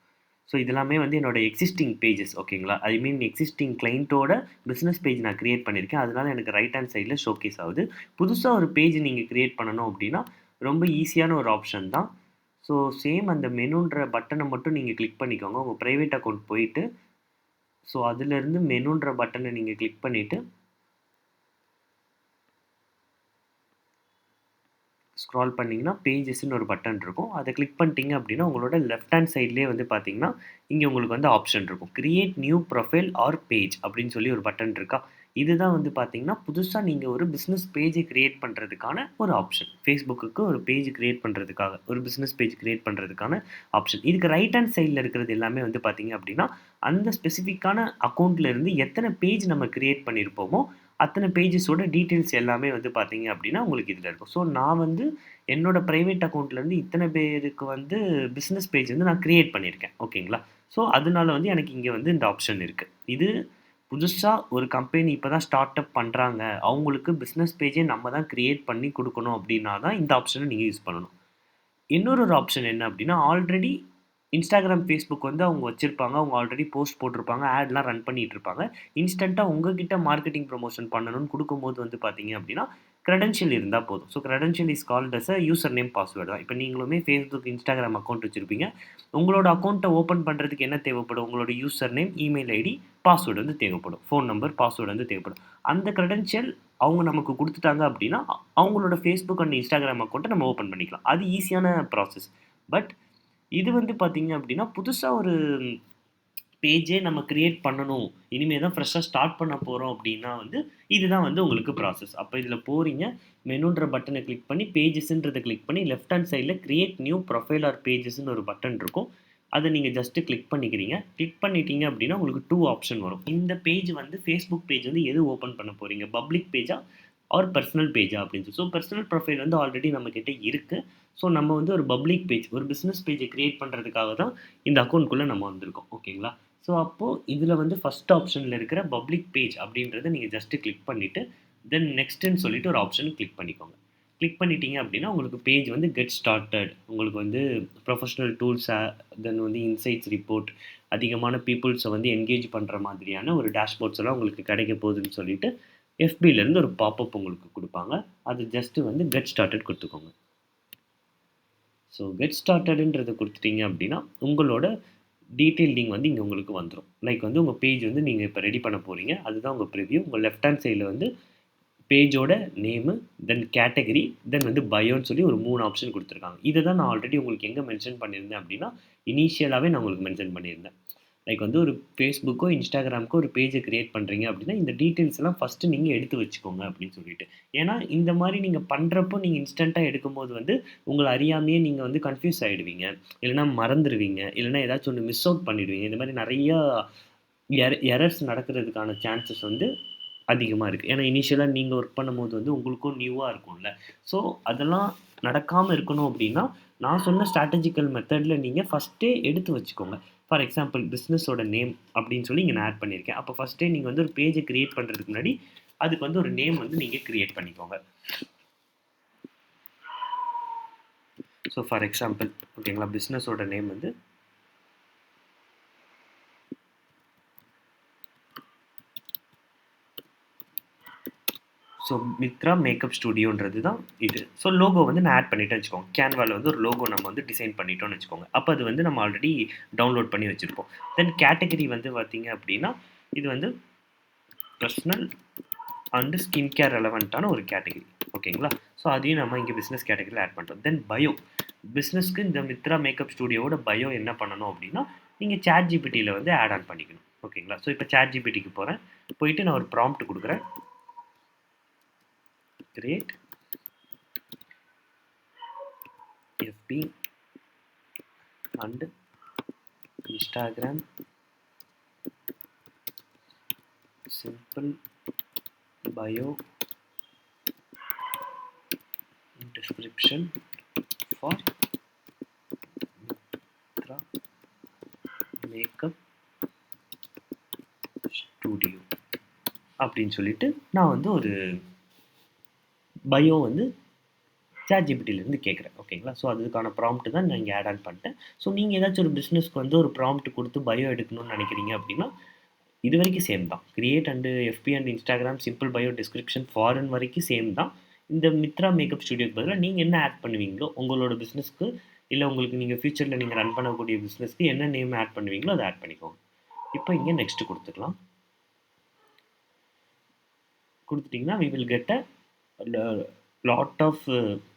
ஸோ இதெல்லாமே வந்து என்னோட எக்ஸிஸ்டிங் பேஜஸ் ஓகேங்களா? ஐ மீன் எக்ஸிஸ்டிங் கிளையன்ட்டோட பிசினஸ் பேஜ் நான் கிரியேட் பண்ணியிருக்கேன். அதனால எனக்கு ரைட் ஹேண்ட் சைட்ல ஷோகேஸ் ஆகுது. புதுசா ஒரு பேஜ் நீங்க கிரியேட் பண்ணணும் அப்படின்னா, ரொம்ப ஈஸியான ஒரு ஆப்ஷன் தான். ஸோ சேம் அந்த மெனுன்ற பட்டன மட்டும் நீங்க கிளிக் பண்ணிக்கோங்க. உங்க பிரைவேட் அக்கவுண்ட் போயிட்டு, ஸோ அதிலிருந்து மெனுன்ற பட்டன நீங்க கிளிக் பண்ணிட்டு, ஸ்க்ரால் பண்ணிங்கன்னா பேஜஸ்ன்னு ஒரு பட்டன் இருக்கும். அதை கிளிக் பண்ணிட்டீங்க அப்படின்னா உங்களோட லெஃப்ட் ஹேண்ட் சைட்லேயே வந்து பார்த்தீங்கன்னா இங்கே உங்களுக்கு வந்து ஆப்ஷன் இருக்கும். Create new profile or page அப்படின்னு சொல்லி ஒரு பட்டன் இருக்கா. இதுதான் வந்து பார்த்தீங்கன்னா புதுசாக நீங்கள் ஒரு பிஸ்னஸ் பேஜ் கிரியேட் பண்ணுறதுக்கான ஒரு ஆப்ஷன். ஃபேஸ்புக்கு ஒரு பேஜ் கிரியேட் பண்ணுறதுக்காக ஒரு பிஸ்னஸ் பேஜ் கிரியேட் பண்ணுறதுக்கான ஆப்ஷன். இதுக்கு ரைட் ஹேண்ட் சைடில் இருக்கிறது எல்லாமே வந்து பார்த்தீங்க அப்படின்னா அந்த ஸ்பெசிஃபிக்கான அக்கௌண்ட்ல இருந்து எத்தனை பேஜ் நம்ம கிரியேட் பண்ணியிருப்போமோ அத்தனை பேஜஸோட டீட்டெயில்ஸ் எல்லாமே வந்து பார்த்தீங்க அப்படின்னா உங்களுக்கு இதில் இருக்கும். ஸோ நான் வந்து என்னோட பிரைவேட் அக்கௌண்ட்லேருந்து இத்தனை பேருக்கு வந்து பிஸ்னஸ் பேஜ் வந்து நான் கிரியேட் பண்ணியிருக்கேன். ஓகேங்களா. ஸோ அதனால வந்து எனக்கு இங்கே வந்து இந்த ஆப்ஷன் இருக்குது. இது புதுசாக ஒரு கம்பெனி இப்போ தான் ஸ்டார்ட் அப் பண்ணுறாங்க, அவங்களுக்கு பிஸ்னஸ் பேஜே நம்ம தான் கிரியேட் பண்ணி கொடுக்கணும் அப்படின்னா தான் இந்த ஆப்ஷனை நீங்கள் யூஸ் பண்ணணும். இன்னொரு ஒரு ஆப்ஷன் என்ன அப்படின்னா, ஆல்ரெடி Instagram, Facebook வந்து அவங்க வச்சிருப்பாங்க. அவங்க ஆல்ரெடி போஸ்ட் போட்டிருப்பாங்க. ஆட்லாம் ரன் பண்ணிட்டு இருப்பாங்க. இன்ஸ்டன்ட்டா உங்ககிட்ட மார்க்கெட்டிங் ப்ரமோஷன் பண்ணணும்னு குடுக்கும்போது வந்து பார்த்தீங்க அப்படின்னா, கிரெடென்ஷியல் இருந்தா போதும். So credential is called as user name, password தான். இப்ப நீங்களுமே Facebook, Instagram அக்கவுண்ட் வச்சிருப்பீங்க. உங்களோட அக்கவுண்ட்ட ஓப்பன் பண்றதுக்கு என்ன தேவைப்படும்? உங்களோட user name, email ID, password வந்து தேவைப்படும். ஃபோன் நம்பர், பாஸ்வேர்ட் வந்து தேவைப்படும். அந்த கிரெடென்ஷியல் அவங்க நமக்கு குடுத்துட்டாங்க அப்படின்னா, அவங்களோட Facebook அண்ட் Instagram அக்கவுண்ட்ட நம்ம ஓப்பன் பண்ணிக்கலாம். அது ஈஸியான ப்ராசஸ். பட் இது வந்து பார்த்தீங்க அப்படின்னா, புதுசா ஒரு பேஜே நம்ம கிரியேட் பண்ணணும். இனிமே தான் ஃப்ரெஷ்ஷா ஸ்டார்ட் பண்ண போறோம் அப்படின்னா வந்து, இதுதான் வந்து உங்களுக்கு ப்ராசஸ். அப்ப இதுல போறீங்க. மெனுன்ற பட்டன கிளிக் பண்ணி, பேஜஸ்ன்றத கிளிக் பண்ணி, லெஃப்ட் ஹேண்ட் சைட்ல கிரியேட் நியூ ப்ரொஃபைல் ஆர் பேஜஸ்ன்னு ஒரு பட்டன் இருக்கும். அத நீங்க ஜஸ்ட் கிளிக் பண்ணிக்கிறீங்க. கிளிக் பண்ணிட்டீங்க அப்படின்னா, உங்களுக்கு 2 ஆப்ஷன் வரும். இந்த பேஜ் வந்து Facebook பேஜ் வந்து எது ஓப்பன் பண்ண போறீங்க? பப்ளிக் பேஜா? ஆர் பெர்சனல் பேஜா? அப்படின்னு சொல்லி. ஸோ பெர்சனல் ப்ரொஃபைல் வந்து ஆல்ரெடி நம்மகிட்ட இருக்கு. ஸோ நம்ம வந்து ஒரு பப்ளிக் பேஜ், ஒரு பிசினஸ் பேஜ கிரியேட் பண்றதுக்காக தான் இந்த அக்கவுண்ட்குள்ள நம்ம வந்திருக்கோம். ஓகேங்களா? ஸோ அப்போ இதுல வந்து ஃபர்ஸ்ட் ஆப்ஷன்ல இருக்கிற பப்ளிக் பேஜ் அப்படின்றத நீங்க ஜஸ்ட் கிளிக் பண்ணிட்டு, தென் நெக்ஸ்ட்ன்னு சொல்லிட்டு ஒரு ஆப்ஷன் கிளிக் பண்ணிக்கோங்க. கிளிக் பண்ணிட்டீங்க அப்படின்னா, உங்களுக்கு பேஜ் வந்து கெட் ஸ்டார்ட்டட். உங்களுக்கு வந்து ப்ரொஃபஷனல் டூல்ஸ், தென் வந்து இன்சைட்ஸ் ரிப்போர்ட், அதிகமான பீப்பிள்ஸ வந்து என்கேஜ் பண்ற மாதிரியான ஒரு டேஷ்போர்ட்ஸ் எல்லாம் உங்களுக்கு கிடைக்க போகுதுன்னு சொல்லிட்டு, FBலேருந்து ஒரு பாப்பப் உங்களுக்கு குடுப்பாங்க. அது ஜஸ்ட் வந்து கெட் ஸ்டார்ட்டட் குடுத்துக்கோங்க. ஸோ கெட் ஸ்டார்ட்டடுன்றத குடுத்துட்டீங்க அப்படின்னா, உங்களோட டீட்டெயில் வந்து இங்க உங்களுக்கு வந்துரும். லைக் வந்து உங்க பேஜ் வந்து நீங்க இப்ப ரெடி பண்ண போறீங்க. அதுதான் உங்க ப்ரிவ்யூ. உங்க லெஃப்ட் ஹேண்ட் சைட்ல வந்து பேஜோட நேமு, தென் கேட்டகரி, தென் வந்து பயோன்னு சொல்லி ஒரு 3 ஆப்ஷன் குடுத்துருக்காங்க. இத தான் நான் ஆல்ரெடி உங்களுக்கு எங்க மென்ஷன் பண்ணியிருந்தேன் அப்படின்னா, இனிஷியலாவே நான் உங்களுக்கு மென்ஷன் பண்ணியிருந்தேன். லைக் வந்து ஒரு Facebookக்கோ, Instagramக்கோ ஒரு பேஜ கிரியேட் பண்றீங்க அப்படின்னா, இந்த டீட்டெயில்ஸ் எல்லாம் ஃபர்ஸ்ட்டு நீங்க எடுத்து வச்சுக்கோங்க அப்படின்னு சொல்லிட்டு. ஏன்னா, இந்த மாரி நீங்க பண்றப்போ நீங்க இன்ஸ்டன்ட்டா எடுக்கும்போது வந்து, உங்கள அறியாமயே நீங்க வந்து கன்ஃப்யூஸ் ஆயிடுவீங்க. இல்லன்னா மறந்துருவீங்க. இல்லன்னா ஏதாச்சும் ஒண்ணு மிஸ் அவுட் பண்ணிடுவீங்க. இந்த மாரி நெறையா எரர்ஸ் நடக்கிறதுக்கான சான்சஸ் வந்து அதிகமா இருக்கு. ஏன்னா, இனிஷியலா நீங்க ஒர்க் பண்ணும்போது வந்து உங்களுக்கும் நியூவா இருக்கும்ல. ஸோ, அதெல்லாம் நடக்காம இருக்கணும் அப்டின்னா, நான் சொன்ன ஸ்ட்ராட்டஜிக்கல் மெத்தட்ல நீங்க ஃபர்ஸ்ட்டே எடுத்து வச்சுக்கோங்க. ஃபார் எக்ஸாம்பிள் பிசினஸோட நேம் அப்டின்னு சொல்லி இங்க நான் ஆட் பண்ணியிருக்கேன். அப்ப ஃபர்ஸ்ட்டே நீங்க வந்து ஒரு பேஜ கிரியேட் பண்றதுக்கு முன்னாடி, அதுக்கு வந்து ஒரு நேம் வந்து நீங்க கிரியேட் பண்ணிக்கோங்க. ஸோ, ஃபார் எக்ஸாம்பிள் ஓகேங்களா, பிசினஸோட நேம் வந்து ஸோ மித்ரா மேக்கப் ஸ்டுடியோன்றது தான் இது. ஸோ லோகோ வந்து நான் ஆட் பண்ணிட்டேன்னு வச்சுக்கோங்க. கேன்வால வந்து ஒரு லோகோ நம்ம வந்து டிசைன் பண்ணிட்டோம்னு வச்சுக்கோங்க. அப்ப அது வந்து நம்ம ஆல்ரெடி டவுன்லோட் பண்ணி வச்சிருப்போம். தென் கேட்டகரி வந்து பார்த்தீங்க அப்படின்னா, இது வந்து பெர்சனல் அண்ட் ஸ்கின் கேர் ரெலவென்ட்டான ஒரு கேட்டகரி. ஓகேங்களா? ஸோ அதையும் நம்ம இங்க பிசினஸ் கேட்டகரில ஆட் பண்றோம். தென் பயோ. பிசினஸ்க்கு இந்த மித்ரா மேக்கப் ஸ்டுடியோவோட பயோ என்ன பண்ணணும் அப்படின்னா, நீங்க ChatGPTல வந்து ஆட் ஆன் பண்ணிக்கணும். ஓகேங்களா? ஸோ இப்ப ChatGPTக்கு போறேன். போயிட்டு நான் ஒரு ப்ராம்ப்ட் குடுக்குறேன். Create FB and Instagram simple bio description for Mitra Makeup Studio அப்படின்னு சொல்லிட்டு நான் வந்து ஒரு பயோ வந்து ChatGPTலேருந்து கேட்குறேன். ஓகேங்களா? ஸோ அதுக்கான ப்ராம்ப்ட் தான் நான் இங்கே ஆட் ஆன் பண்ணிட்டேன். ஸோ நீங்கள் ஏதாச்சும் ஒரு பிஸ்னஸ்க்கு வந்து ஒரு ப்ராம்ப்ட் கொடுத்து பயோ எடுக்கணும்னு நினைக்கிறீங்க அப்படின்னா, இது வரைக்கும் சேம் தான். Create and FB and Instagram simple bio description foreign வரைக்கும் சேம் தான். இந்த மித்ரா மேக்கப் ஸ்டுடியோக்கு பதிலா நீங்க என்ன ஆட் பண்ணுவீங்களோ, உங்களோட பிசினஸ்க்கு இல்ல உங்களுக்கு நீங்க ஃபியூச்சர்ல நீங்க ரன் பண்ணக்கூடிய பிசினஸ்க்கு என்ன நேம் ஆட் பண்ணுவீங்களோ அத ஆட் பண்ணிக்கோங்க. இப்போ இங்க நெக்ஸ்ட் குடுத்துக்கலாம். குடுத்துட்டீங்கன்னா we will get a lot of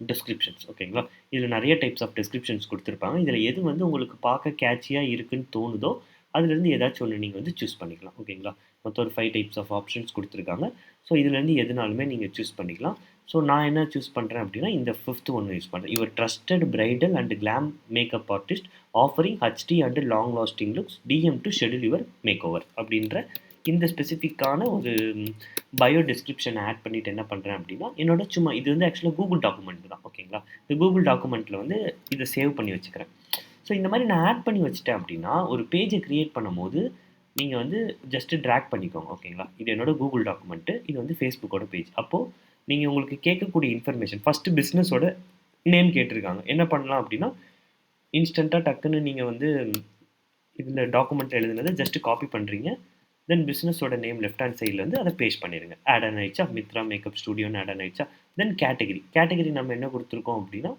descriptions ஓகேங்களா. இதில் நிறைய டைப்ஸ் ஆஃப் டிஸ்கிரிப்ஷன்ஸ் கொடுத்துருப்பாங்க. இதில் எது வந்து உங்களுக்கு பார்க்க கேட்சியாக இருக்குன்னு தோணுதோ அதுலேருந்து ஏதாச்சும் ஒன்று நீங்கள் வந்து சூஸ் பண்ணிக்கலாம் ஓகேங்களா. மொத்தம் ஒரு 5 டைப்ஸ் ஆஃப் ஆப்ஷன்ஸ் கொடுத்துருக்காங்க. ஸோ இதுலேருந்து எதுனாலுமே நீங்கள் சூஸ் பண்ணிக்கலாம். ஸோ நான் என்ன சூஸ் பண்ணுறேன் அப்படின்னா இந்த ஃபிஃப்த் ஒன்று யூஸ் பண்ணுறேன். Your trusted bridal and glam makeup artist offering HD and long lasting looks DM to schedule your makeover அப்படின்ற இந்த ஸ்பெசிஃபிக்கான ஒரு பயோ டிஸ்கிரிப்ஷன் ஆட் பண்ணிவிட்டு என்ன பண்ணுறேன் அப்படின்னா என்னோட சும்மா இது வந்து ஆக்சுவலாக கூகுள் டாக்குமெண்ட் தான் ஓகேங்களா. இந்த கூகுள் டாக்குமெண்ட்டில் வந்து இதை சேவ் பண்ணி வச்சுக்கிறேன். ஸோ இந்த மாதிரி நான் ஆட் பண்ணி வச்சுட்டேன் அப்படின்னா ஒரு பேஜை க்ரியேட் பண்ணும்போது நீங்கள் வந்து ஜஸ்ட்டு ட்ராக் பண்ணிக்கோங்க ஓகேங்களா. இது என்னோட கூகுள் டாக்குமெண்ட்டு, இது வந்து ஃபேஸ்புக்கோட பேஜ். அப்போது நீங்கள் உங்களுக்கு கேட்கக்கூடிய இன்ஃபர்மேஷன் ஃபஸ்ட்டு பிஸ்னஸோட நேம் கேட்டிருக்காங்க. என்ன பண்ணலாம் அப்படின்னா இன்ஸ்டண்ட்டாக டக்குன்னு நீங்கள் வந்து இதில் டாக்குமெண்ட் எழுதுனதை ஜஸ்ட்டு காப்பி பண்ணுறீங்க. தென் பிஸ்னஸோட நேம் லெஃப்ட் ஹேண்ட் சைடில் வந்து அதை பேஸ்ட் பண்ணிடுங்க. ஆட் ஆன் ஆயிடுச்சா, மித்ரா மேக்கப் ஸ்டுடியோன்னு ஆட் ஆன் ஆயிடுச்சா. தென் கேட்டகரி நம்ம என்ன கொடுத்துருக்கோம் அப்படின்னா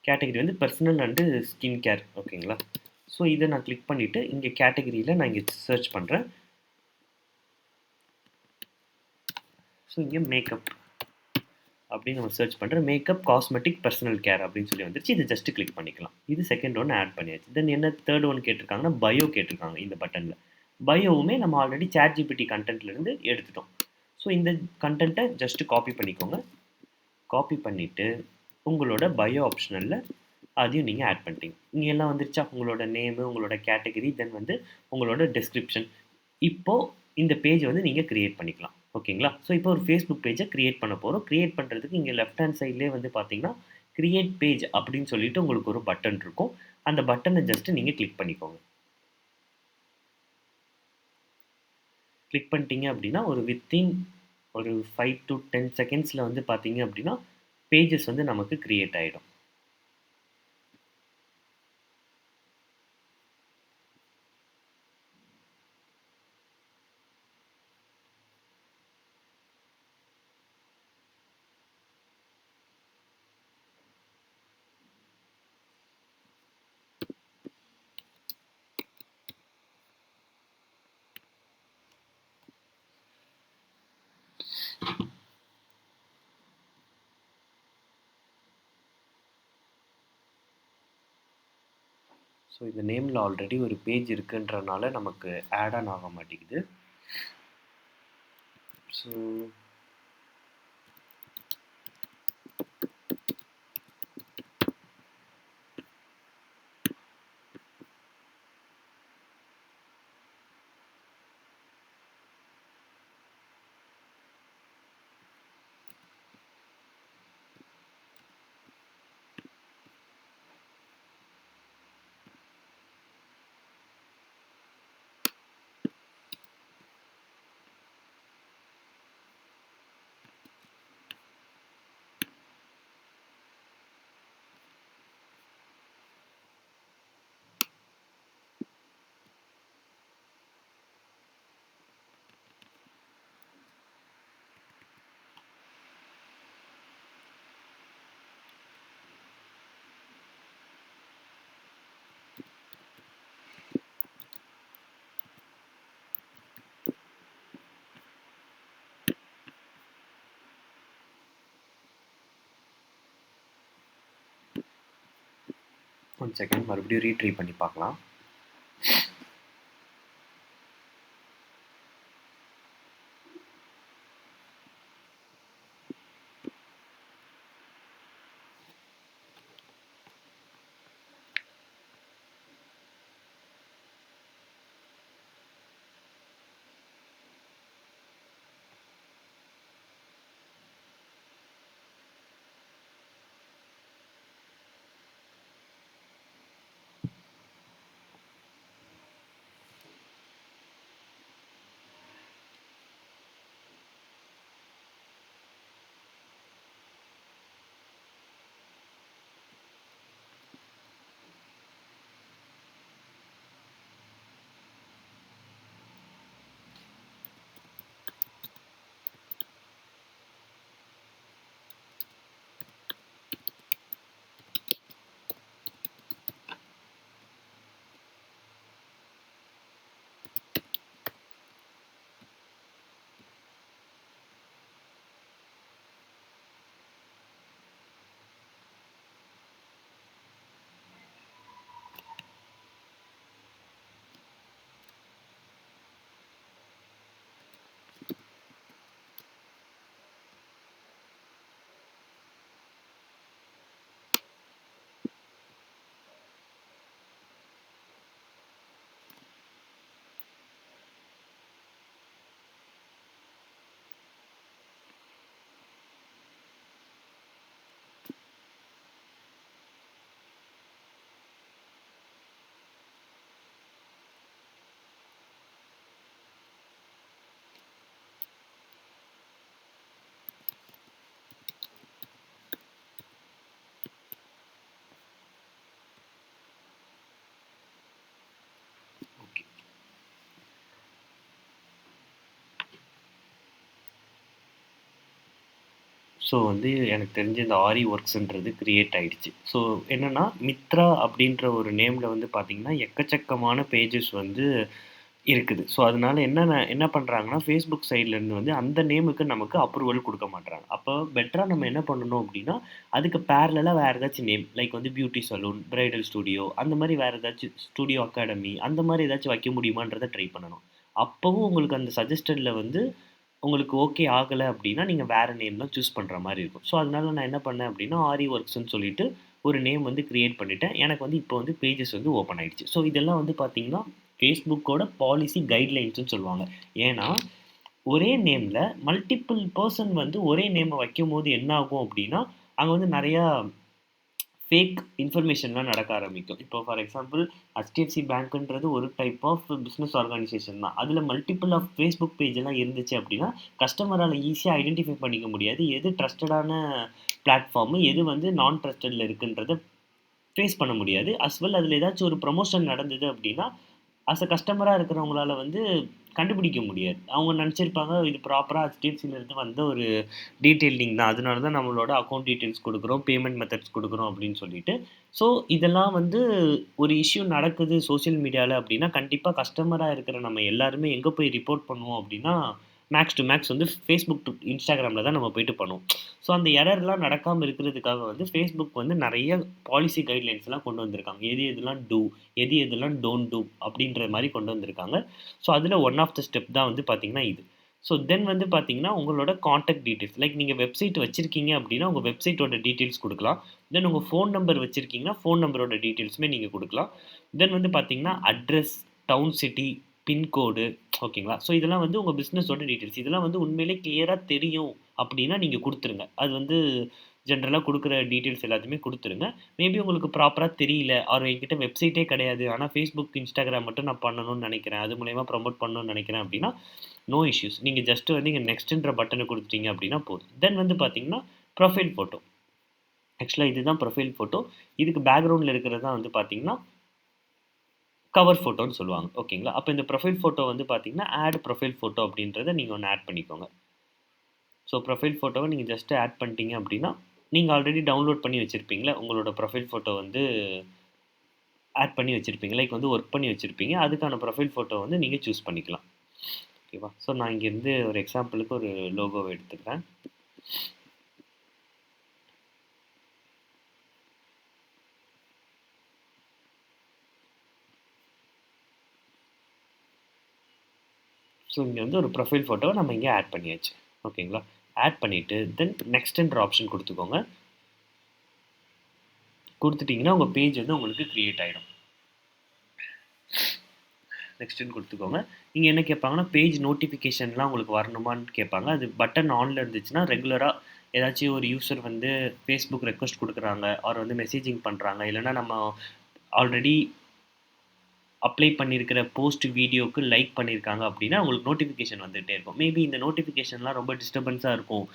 கேட்டகரி வந்து பர்சனல் அண்டு ஸ்கின் கேர் ஓகேங்களா. ஸோ இதை நான் கிளிக் பண்ணிவிட்டு இங்கே கேட்டகரியில் நான் இங்கே சர்ச் பண்ணுறேன். ஸோ இங்கே மேக்கப் அப்படின்னு நம்ம சர்ச் பண்ணுறேன். மேக்கப் காஸ்மெட்டிக் பர்சனல் கேர் அப்படின்னு சொல்லி வந்துருச்சு. இது ஜஸ்ட் கிளிக் பண்ணிக்கலாம். இது செகண்ட் ஒன்று ஆட் பண்ணியாச்சு. தென் என்ன தேர்ட் ஒன் கேட்டிருக்காங்கன்னா பயோ கேட்டிருக்காங்க. இந்த பட்டனில் பயோவுமே நம்ம ஆல்ரெடி சாட் ஜிபிடி கண்டென்ட்லேருந்து எடுத்துட்டோம். ஸோ இந்த கண்டென்ட்டை ஜஸ்ட் காப்பி பண்ணிக்கோங்க. காப்பி பண்ணிவிட்டு உங்களோட பயோ ஆப்ஷனலில் அதையும் நீங்கள் ஆட் பண்ணிட்டீங்க. இங்கே எல்லாம் வந்துருச்சா, உங்களோட நேமு, உங்களோட கேட்டகரி, தென் வந்து உங்களோட டிஸ்கிரிப்ஷன். இப்போது இந்த பேஜ் வந்து நீங்கள் க்ரியேட் பண்ணிக்கலாம் ஓகேங்களா. ஸோ இப்போ ஒரு ஃபேஸ்புக் பேஜை க்ரியேட் பண்ண போகிறோம். க்ரியேட் பண்ணுறதுக்கு இங்கே லெஃப்ட் ஹேண்ட் சைட்லேயே வந்து பார்த்தீங்கன்னா க்ரியேட் பேஜ் அப்படின்னு சொல்லிட்டு உங்களுக்கு ஒரு பட்டன் இருக்கும். அந்த பட்டனை ஜஸ்ட்டு நீங்கள் கிளிக் பண்ணிக்கோங்க. கிளிக் பண்ணிட்டீங்க அப்படின்னா ஒரு வித்தின் ஒரு 5 to 10 செகண்ட்ஸில் வந்து பார்த்தீங்க அப்படின்னா பேஜஸ் வந்து நமக்கு க்ரியேட் ஆகிடும். ஸோ இந்த நேமில் ஆல்ரெடி ஒரு பேஜ் இருக்குன்றனால நமக்கு ஆட் ஆன் ஆக மாட்டேங்குது. ஸோ ஒன் செகண்ட் மறுபடியும் ரீட்ரை பண்ணி பார்க்கலாம். ஸோ வந்து எனக்கு தெரிஞ்சு இந்த ஆரி ஒர்க்ஸ்ன்றது கிரியேட் ஆயிடுச்சு. ஸோ என்னன்னா, மித்ரா அப்படின்ற ஒரு நேமில் வந்து பார்த்தீங்கன்னா, எக்கச்சக்கமான பேஜஸ் வந்து இருக்குது. ஸோ அதனால என்ன பண்றாங்கன்னா, Facebook சைட்லேருந்து வந்து அந்த நேமுக்கு நமக்கு அப்ரூவல் குடுக்க மாட்றாங்க. அப்போ பெட்டரா நம்ம என்ன பண்ணணும் அப்டின்னா, அதுக்கு பேரலலா வேற ஏதாச்சும் நேம் லைக் வந்து பியூட்டி சலூன், பிரைடல் ஸ்டுடியோ அந்த மாரி வேற ஏதாச்சும் ஸ்டுடியோ அகாடமி அந்த மாரி ஏதாச்சும் வைக்க முடியுமான்றத ட்ரை பண்ணணும். அப்பவும் உங்களுக்கு அந்த சஜஸ்டட்ல வந்து உங்களுக்கு ஓகே ஆகல அப்டின்னா, நீங்க வேற நேம் தான் சூஸ் பண்ற மாரி இருக்கும். ஸோ அதனால நான் என்ன பண்ணேன் அப்டின்னா, ஆரி ஒர்க்ஸ்ன்னு சொல்லிட்டு ஒரு நேம் வந்து கிரியேட் பண்ணிட்டேன். எனக்கு வந்து இப்போ வந்து பேஜஸ் வந்து ஓப்பன் ஆயிடுச்சு. ஸோ இதெல்லாம் வந்து பார்த்தீங்கன்னா, Facebookஓட பாலிசி கைட்லைன்ஸ்ன்னு சொல்லுவாங்க. ஏன்னா, ஒரே நேம்ல மல்டிபிள் பெர்சன் வந்து ஒரே நேம வைக்கும்போது என்ன ஆகும் அப்டின்னா, அங்க வந்து நெறையா ஃபேக் இன்ஃபர்மேஷன்லாம் நடக்க ஆரம்பிக்கும். இப்போ ஃபார் எக்ஸாம்பிள் HDFC பேங்க்ன்றது ஒரு டைப் ஆஃப் பிசினஸ் ஆர்கனைசேஷன் தான். அதில மல்டிபிள் ஆஃப் Facebook பேஜ் எல்லாம் இருந்துச்சு அப்டின்னா, கஸ்டமரால ஈஸியா ஐடென்டிஃபை பண்ணிக்க முடியாது. எது ட்ரஸ்டடான பிளாட்ஃபார்ம், எது வந்து நான் ட்ரஸ்டட்ல இருக்குன்றத ஃபேஸ் பண்ண முடியாது. அஸ் வெல் அதில ஏதாச்சும் ஒரு ப்ரமோஷன் நடந்தது அப்டின்னா, அஸ் அ கஸ்டமரா இருக்கிறவங்களால வந்து கண்டுபிடிக்க முடியாது. அவங்க நெனச்சிருப்பாங்க, இது ப்ராப்பரா HDFCலேருந்து வந்த ஒரு டீட்டெயில் லிங்க் தான். அதனால தான் நம்மளோட அக்கவுண்ட் டீட்டெயில்ஸ் குடுக்குறோம், பேமெண்ட் மெத்தட்ஸ் குடுக்குறோம் அப்படின்னு சொல்லிட்டு. ஸோ, இதெல்லாம் வந்து ஒரு இஷ்யூ நடக்குது சோசியல் மீடியால அப்படின்னா, கண்டிப்பா கஸ்டமரா இருக்கிற நம்ம எல்லாருமே எங்க போய் ரிப்போர்ட் பண்ணுவோம் அப்படின்னா, மேக்ஸ் டூ மேக்ஸ் வந்து Facebook டூ Instagramல தான் நம்ம போயிட்டு பண்ணுவோம். ஸோ, அந்த எரர்லாம் நடக்காம இருக்கிறதுக்காக வந்து Facebook வந்து நெறைய பாலிசி கைட்லைன்ஸ்லாம் கொண்டு வந்திருக்காங்க. எது எதுலாம் டூ, எது எதெல்லாம் டோன்ட் டூ அப்படின்ற மாரி கொண்டு வந்திருக்காங்க. ஸோ, அதில ஒன் ஆஃப் த ஸ்டெப் தான் வந்து பார்த்தீங்கன்னா இது. ஸோ தென் வந்து பார்த்தீங்கன்னா, உங்களோட கான்டாக்ட் டீட்டெயில்ஸ் லைக் நீங்க வெப்சைட் வச்சிருக்கீங்க அப்படின்னா, உங்க வெப்சைட்டோட டீட்டெயில்ஸ் குடுக்கலாம். தென் உங்க ஃபோன் நம்பர் வச்சிருக்கீங்கன்னா, ஃபோன் நம்பரோட டீட்டெயில்ஸுமே நீங்க குடுக்கலாம். தென் வந்து பார்த்தீங்கன்னா, அட்ரஸ், டவுன், சிட்டி, பின்கோடு ஓகேங்களா? ஸோ இதெல்லாம் வந்து உங்க பிசினஸோட டீட்டெயில்ஸ். இதெல்லாம் வந்து உண்மையிலேயே கிளியரா தெரியும் அப்படின்னா, நீங்க குடுத்துருங்க. அது வந்து ஜெனரலா குடுக்குற டீட்டெயில்ஸ் எல்லாத்தையுமே குடுத்துருங்க. மேபி உங்களுக்கு ப்ராப்பரா தெரியல, ஆர் என்கிட்ட வெப்சைட்டே கிடையாது. ஆனா Facebook, Instagram மட்டும் நான் பண்ணணும்னு நெனைக்கிறேன். அது மூலியமா ப்ரமோட் பண்ணணும்னு நெனைக்கிறேன் அப்படின்னா, நோ இஷ்யூஸ். நீங்க ஜஸ்ட் வந்து இங்க நெக்ஸ்ட்ன்ற பட்டன குடுத்துட்டீங்க அப்படின்னா போதும். தென் வந்து பார்த்தீங்கன்னா, ப்ரொஃபைல் ஃபோட்டோ. ஆக்சுவலா இதுதான் ப்ரொஃபைல் ஃபோட்டோ. இதுக்கு பேக்கிரவுண்ட்ல இருக்கிறது தான் வந்து பார்த்தீங்கன்னா, கவர் ஃபோட்டோன்னு சொல்லுவாங்க. ஓகேங்களா? அப்ப இந்த ப்ரொஃபைல் ஃபோட்டோ வந்து பார்த்தீங்கன்னா, ஆட் ப்ரொஃபைல் ஃபோட்டோ அப்படின்றத நீங்க ஒண்ணு ஆட் பண்ணிக்கோங்க. ஸோ ப்ரொஃபைல் ஃபோட்டோவ நீங்க ஜஸ்ட் ஆட் பண்ணிட்டீங்க அப்படின்னா, நீங்க ஆல்ரெடி டவுன்லோட் பண்ணி வச்சிருப்பீங்கல்ல, உங்களோட ப்ரொஃபைல் ஃபோட்டோ வந்து ஆட் பண்ணி வச்சிருப்பீங்க. லைக் வந்து ஒர்க் பண்ணி வச்சிருப்பீங்க. அதுக்கான ப்ரொஃபைல் ஃபோட்டோ வந்து நீங்க சூஸ் பண்ணிக்கலாம். ஓகேவா? ஸோ நான் இங்கேருந்து ஒரு எக்ஸாம்பிளுக்கு ஒரு லோகோவ எடுத்துக்கிறேன். ஸோ இங்க வந்து ஒரு ப்ரொஃபைல் ஃபோட்டோவ நம்ம இங்க ஆட் பண்ணியாச்சு. ஓகேங்களா? ஆட் பண்ணிட்டு, தென் நெக்ஸ்ட்ன்ற ஆப்ஷன் குடுத்துக்கோங்க. குடுத்துட்டீங்கன்னா, உங்க பேஜ் வந்து உங்களுக்கு கிரியேட் ஆயிடும். நெக்ஸ்ட்ன்னு குடுத்துக்கோங்க. இங்க என்ன கேட்பாங்கன்னா, பேஜ் நோட்டிஃபிகேஷன்லாம் உங்களுக்கு வரணுமான்னு கேட்பாங்க. அது பட்டன் ஆன்ல இருந்துச்சுன்னா, ரெகுலரா ஏதாச்சும் ஒரு யூசர் வந்து Facebook ரெக்வெஸ்ட் குடுக்குறாங்க, ஆர் வந்து மெசேஜிங் பண்றாங்க, இல்லன்னா நம்ம ஆல்ரெடி அப்ளை பண்ணியிருக்கிற போஸ்ட் வீடியோக்கு லைக் பண்ணியிருக்காங்க அப்படின்னா, உங்களுக்கு நோட்டிஃபிகேஷன் வந்துட்டே இருக்கும். மேபி இந்த நோட்டிஃபிகேஷன்லாம் ரொம்ப டிஸ்டர்பன்ஸா இருக்கும்.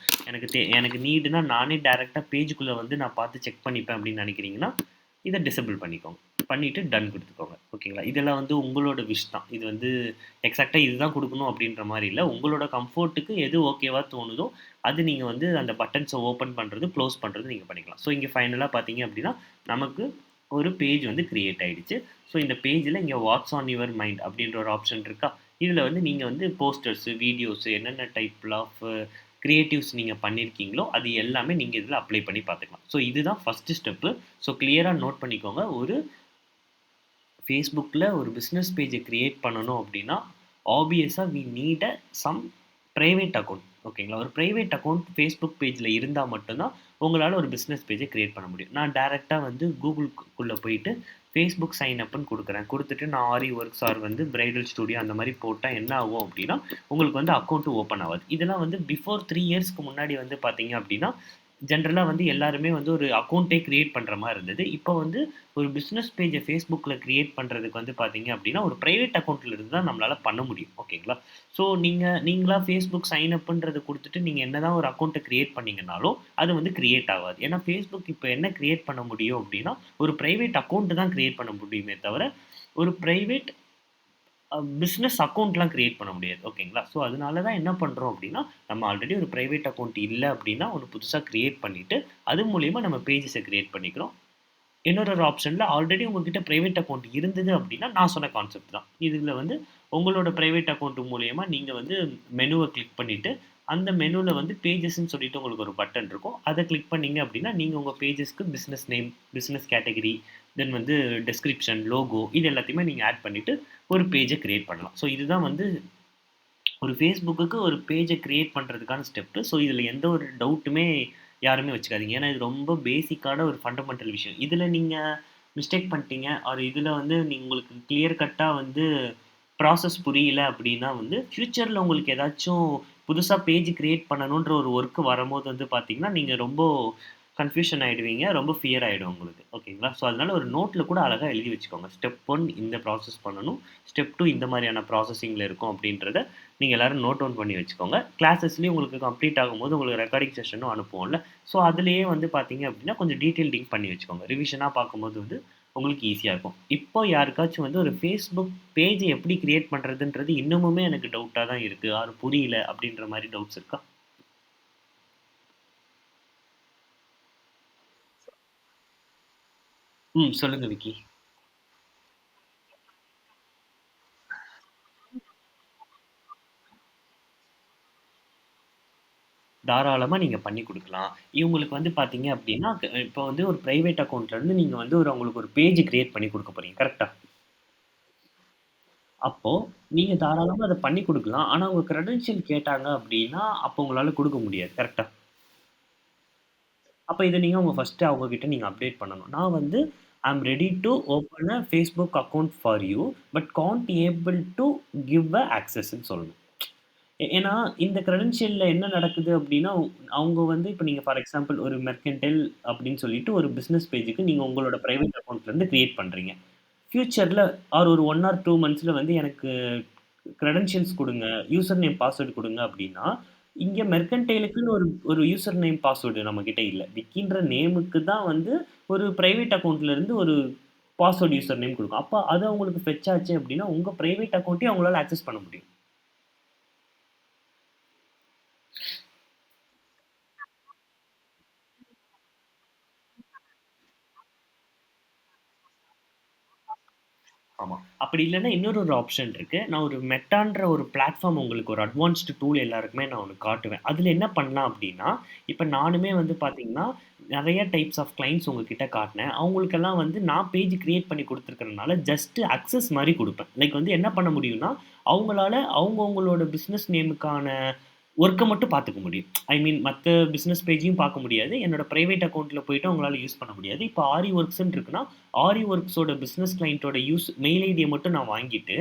எனக்கு நீடுனா நானே டைரக்ட்டா பேஜுக்குள்ள வந்து நான் பார்த்து செக் பண்ணிப்பேன் அப்படின்னு நினைக்கிறீங்கன்னா, இத டிசேபிள் பண்ணிக்கோங்க. பண்ணிட்டு டன் குடுத்துக்கோங்க. ஓகேங்களா? இதெல்லாம் வந்து உங்களோட விஷ் தான். இது வந்து எக்ஸாக்ட்டா இதுதான் குடுக்கணும் அப்படின்ற மாரி இல்ல. உங்களோட கம்ஃபோர்ட்டுக்கு எது ஓகேவா தோணுதோ, அது நீங்க வந்து அந்த பட்டன்ஸ ஓப்பன் பண்றது, க்ளோஸ் பண்றது நீங்க பண்ணிக்கலாம். ஸோ இங்க ஃபைனலா பார்த்தீங்க அப்படின்னா, நமக்கு ஒரு பேஜ் வந்து கிரியேட் ஆயிடுச்சு. ஸோ இந்த பேஜ்ல இங்க வாட்ஸ் ஆன் யுவர் மைண்ட் அப்படின்ற ஒரு ஆப்ஷன் இருக்கா? இதுல வந்து நீங்க வந்து போஸ்டர்ஸ், வீடியோஸ் என்னென்ன டைப் ஆஃப் கிரியேட்டிவ்ஸ் நீங்க பண்ணியிருக்கீங்களோ, அது எல்லாமே நீங்க இதுல அப்ளை பண்ணி பார்த்துக்கலாம். ஸோ இதுதான் ஃபர்ஸ்ட் ஸ்டெப்பு. ஸோ கிளியரா நோட் பண்ணிக்கோங்க. ஒரு Facebookல ஒரு பிசினஸ் பேஜ கிரியேட் பண்ணணும் அப்படின்னா, obviously we need some private account. ஓகேங்களா? ஒரு பிரைவேட் அக்கவுண்ட் Facebook பேஜ்ல இருந்தா மட்டும் தான், உங்களால ஒரு பிசினஸ் பேஜ கிரியேட் பண்ண முடியும். நான் டைரக்ட்டா வந்து Googleக்குள்ள போயிட்டு Facebook சைன் அப்ன்னு குடுக்குறேன். குடுத்துட்டு நான் ஆரி ஒர்க்ஸ் ஆர் வந்து பிரைடல் ஸ்டுடியோ அந்த மாரி போட்டா என்ன ஆகும் அப்படின்னா, உங்களுக்கு வந்து அக்கவுண்ட் ஓப்பன் ஆவாது. இதெல்லாம் வந்து பிஃபோர் 3 இயர்ஸ்க்கு முன்னாடி வந்து பார்த்தீங்க அப்படின்னா, ஜெனரலா வந்து எல்லாருமே வந்து ஒரு அக்கவுண்டே கிரியேட் பண்ற மாரி இருந்தது. இப்ப வந்து ஒரு பிசினஸ் பேஜ Facebookல கிரியேட் பண்றதுக்கு வந்து பார்த்தீங்க அப்படின்னா, ஒரு பிரைவேட் அக்கவுண்ட்ல இருந்து தான் நம்மளால பண்ண முடியும். ஓகேங்களா? ஸோ நீங்களா Facebook சைன் அப்ன்றத குடுத்துட்டு நீங்க என்னதான் ஒரு அக்கவுண்ட்ட கிரியேட் பண்ணீங்கனாலும், அது வந்து கிரியேட் ஆவாது. ஏன்னா Facebook இப்ப என்ன கிரியேட் பண்ண முடியும் அப்படின்னா, ஒரு பிரைவேட் அக்கவுண்ட் தான் கிரியேட் பண்ண முடியுமே தவிர, ஒரு பிரைவேட் பிசினஸ் அக்கவுண்ட்லாம் கிரியேட் பண்ண முடியாது. ஓகேங்களா? ஸோ அதனால தான் என்ன பண்றோம் அப்டின்னா, நம்ம ஆல்ரெடி ஒரு பிரைவேட் அக்கவுண்ட் இல்ல அப்டின்னா, ஒண்ணு புதுசா கிரியேட் பண்ணிட்டு, அது மூலியமா நம்ம பேஜஸ கிரியேட் பண்ணிக்கிறோம். இன்னொரு ஆப்ஷன்ல ஆல்ரெடி உங்ககிட்ட பிரைவேட் அக்கவுண்ட் இருந்தது அப்டின்னா, நான் சொன்ன கான்செப்ட் தான். இதுல வந்து உங்களோட பிரைவேட் அக்கவுண்ட் மூலியமா நீங்க வந்து மெனுவ கிளிக் பண்ணிட்டு, அந்த மெனுல வந்து பேஜஸ்ன்னு சொல்லிட்டு உங்களுக்கு ஒரு பட்டன் இருக்கும். அத கிளிக் பண்ணீங்க அப்டின்னா, நீங்க உங்க பேஜஸ்க்கு பிசினஸ் நேம், பிசினஸ் கேட்டகரி, தென் வந்து டிஸ்கிரிப்ஷன், லோகோ இது எல்லாத்தையுமே நீங்க ஆட் பண்ணிட்டு, ஒரு பேஜ கிரியேட் பண்ணலாம். ஸோ இதுதான் வந்து ஒரு Facebookக்கு ஒரு பேஜ கிரியேட் பண்றதுக்கான ஸ்டெப்பு. ஸோ இதுல எந்த ஒரு டவுட்டுமே யாருமே வச்சுக்காதீங்க. ஏன்னா, இது ரொம்ப பேசிக்கான ஒரு ஃபண்டமெண்டல் விஷயம். இதுல நீங்க மிஸ்டேக் பண்ணிட்டீங்க, ஆர் இதுல வந்து உங்களுக்கு கிளியர் கட்டா வந்து ப்ராசஸ் புரியல அப்டின்னா வந்து, ஃபியூச்சர்ல உங்களுக்கு ஏதாச்சும் புதுசா பேஜ் கிரியேட் பண்ணணுன்ற ஒரு வொர்க் வரம்போது வந்து பார்த்தீங்கன்னா, நீங்க ரொம்ப கன்ஃப்யூஷன் ஆயிடுவீங்க. ரொம்ப ஃபியர் ஆயிடும் உங்களுக்கு. ஓகேங்களா? ஸோ அதனால ஒரு நோட்ல கூட அழகா எழுதி வச்சுக்கோங்க. ஸ்டெப் 1 இந்த ப்ராசஸ் பண்ணணும். ஸ்டெப் 2 இந்த மாரியான ப்ராசஸிங்ல இருக்கும் அப்டின்றத நீங்க எல்லாரும் நோட் டவுன் பண்ணி வச்சுக்கோங்க. கிளாஸஸ்லயும் உங்களுக்கு கம்ப்ளீட் ஆகும்போது உங்களுக்கு ரெக்கார்டிங் செஷனும் அனுப்புவோம்ல. ஸோ அதிலேயே வந்து பார்த்தீங்க அப்டின்னா, கொஞ்சம் டீட்டெயில் பண்ணி வச்சுக்கோங்க. ரிவிஷனா பார்க்கும்போது வந்து உங்களுக்கு ஈஸியா இருக்கும். இப்போ யாருக்காச்சும் வந்து ஒரு Facebook பேஜ் எப்படி கிரியேட் பண்றதுன்றது இன்னமுமே எனக்கு டவுட்டா தான் இருக்கு. ஆர் புரியல அப்டின்ற மாரி டவுட்ஸ் இருக்கா? சொல்லுங்க விக்கி. தாராளமா நீங்க பண்ணி குடுக்கலாம். இவங்களுக்கு வந்து பார்த்தீங்க அப்டின்னா, இப்போ வந்து ஒரு பிரைவேட் அக்கவுண்ட்ல இருந்து நீங்க வந்து அவங்களுக்கு ஒரு பேஜ் கிரியேட் பண்ணி குடுக்க போறீங்க. கரெக்ட்டா? அப்போ நீங்க தாராளமா அத பண்ணி குடுக்கலாம். ஆனா உங்க கிரெடென்ஷியல் கேட்டாங்க அப்டின்னா, அப்போ உங்களால குடுக்க முடியாது. கரெக்ட்டா? அப்ப இத நீங்க ஃபர்ஸ்ட்டு அவங்க கிட்ட நீங்க அப்டேட் பண்ணணும். நான் வந்து I am ready to open a Facebook account for you. But can't able to give a ஆக்சஸ்ன்னு சொல்லணும். ஏன்னா, இந்த கிரெடென்ஷியல்ல என்ன நடக்குது அப்டின்னா, அவங்க வந்து இப்ப நீங்க ஃபார் எக்ஸாம்பிள் ஒரு மெர்கன்டைல் அப்டின்னு சொல்லிட்டு ஒரு பிசினஸ் பேஜ்க்கு நீங்க உங்களோட பிரைவேட் அக்கவுண்ட்லருந்து கிரியேட் பண்றீங்க. ஃபியூச்சர்ல ஆர் ஒரு 1 ஆர் 2 மந்த்ஸ்ல வந்து எனக்கு கிரெடென்ஷியல்ஸ் குடுங்க, யூசர் நேம், பாஸ்வேர்ட் குடுங்க அப்டின்னா, இங்க மெர்கன்டைலுக்குன்னு ஒரு ஒரு யூசர் நேம், பாஸ்வேர்ட் நம்மகிட்ட இல்ல. விக்கின்ற நேமுக்கு தான் வந்து ஒரு பிரைவேட் அக்கவுண்ட்ல இருந்து ஒரு பாஸ்வேர்ட் யூசர் நேம் குடுக்கும். அப்ப அது அவங்களுக்கு ஃபெட்ச் ஆச்சு அப்டின்னா, உங்க பிரைவேட் அக்கவுண்டயும் அவங்களால ஆக்சஸ் பண்ண முடியும். ஆமா. அப்படி இல்லன்னா இன்னொரு ஒரு ஆப்ஷன் இருக்கு. நான் ஒரு மெட்டான்ற ஒரு பிளாட்ஃபார்ம் உங்களுக்கு ஒரு அட்வான்ஸ்டு டூல் எல்லாருக்குமே நான் ஒண்ணு காட்டுவேன். அதுல என்ன பண்ணலாம் அப்படின்னா, இப்ப நானுமே வந்து பார்த்தீங்கன்னா, நெறைய டைப்ஸ் ஆஃப் கிளையண்ட்ஸ் உங்ககிட்ட காட்டுனேன். அவங்களுக்கெல்லாம் வந்து நான் பேஜ் கிரியேட் பண்ணி குடுத்துருக்கிறதுனால, ஜஸ்ட் அக்சஸ் மாரி குடுப்பேன். லைக் வந்து என்ன பண்ண முடியும்னா, அவங்களால அவங்கவங்களோட பிசினஸ் நேமுக்கான ஒர்க்க மட்டும் பார்த்துக்க முடியும். ஐ மீன் மத்த பிசினஸ் பேஜையும் பார்க்க முடியாது. என்னோட பிரைவேட் அக்கவுண்ட்ல போயிட்டு அவங்களால யூஸ் பண்ண முடியாது. இப்ப ஆரி ஒர்க்ஸ்ன்னு இருக்குன்னா, ஆரி ஒர்க்ஸோட பிசினஸ் கிளையன்ட்டோட மெயில் ஐடிய மட்டும் நான் வாங்கிட்டு,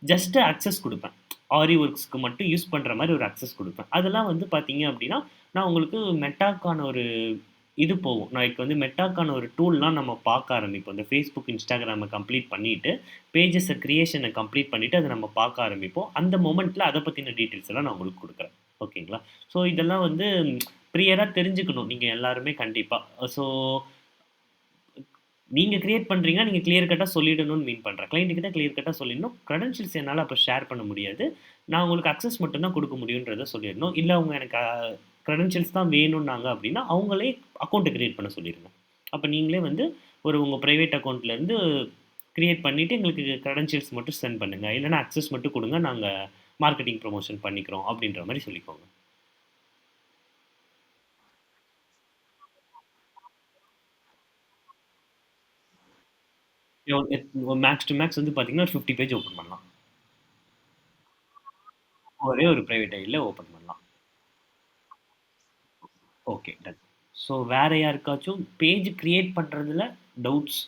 ஜஸ்ட் அக்சஸ் குடுப்பேன். ஆரி ஒர்க்ஸ்க்கு மட்டும் யூஸ் பண்ற மாரி ஒரு அக்சஸ் குடுப்பேன். அதெல்லாம் வந்து பார்த்தீங்க அப்டின்னா, நான் உங்களுக்கு மெட்டாக்கான ஒரு இது போகும். லைக் வந்து மெட்டாக்கான ஒரு டூல்லாம் நம்ம பார்க்க ஆரம்பிப்போம். இந்த Facebook, Instagramம கம்ப்ளீட் பண்ணிட்டு, பேஜஸ் கிரியேஷன கம்ப்ளீட் பண்ணிட்டு, அத நம்ம பார்க்க ஆரம்பிப்போம். அந்த மொமெண்ட்ல அத பத்தின டீட்டெயில்ஸ் எல்லாம் நான் உங்களுக்கு குடுக்குறேன். ஓகேங்களா? ஸோ இதெல்லாம் வந்து ப்ரியரா தெரிஞ்சுக்கணும். நீங்க எல்லாருமே கண்டிப்பா. ஸோ நீங்க கிரியேட் பண்றீங்கன்னா, நீங்க கிளியர் கட்டா சொல்லிடணும்னு மீன் பண்றேன். கிளையன்ட் கிட்ட கிளியர் கட்டா சொல்லிடணும். கிரெடென்ஷியல்ஸ் என்னால அப்ப ஷேர் பண்ண முடியாது. நான் உங்களுக்கு அக்சஸ் மட்டும் தான் குடுக்க முடியும்ன்றத சொல்லிறணும். இல்ல அவங்க எனக்கு கிரெடென்ஷியல்ஸ் தான் வேணும்னாங்க அப்டின்னா, அவங்களே அக்கவுண்ட் கிரியேட் பண்ண சொல்லிருங்க. அப்ப நீங்களே வந்து உங்க பிரைவேட் அக்கவுண்ட்ல இருந்து கிரியேட் பண்ணிட்டு எங்களுக்கு கிரெடென்ஷியல்ஸ் மட்டும் சென்ட் பண்ணுங்க. இல்லன்னா அக்சஸ் மட்டும் குடுங்க. நாங்க மார்க்கெட்டிங் புரமோஷன் பண்ணிக்கிறோம் அப்டின்ற மாரி சொல்லிக்கோங்க. மேக்ஸ் டூ மேக்ஸ் வந்து பார்த்தீங்கன்னா, ஒரு 50 பேஜ் ஓப்பன் பண்ணலாம். ஒரே ஒரு பிரைவேட் ஐடில ஓப்பன் பண்ணலாம். Okay, ton. ஸோ வேற யாருக்காச்சும் பேஜ் கிரியேட் பண்றதுல டவுட்ஸ்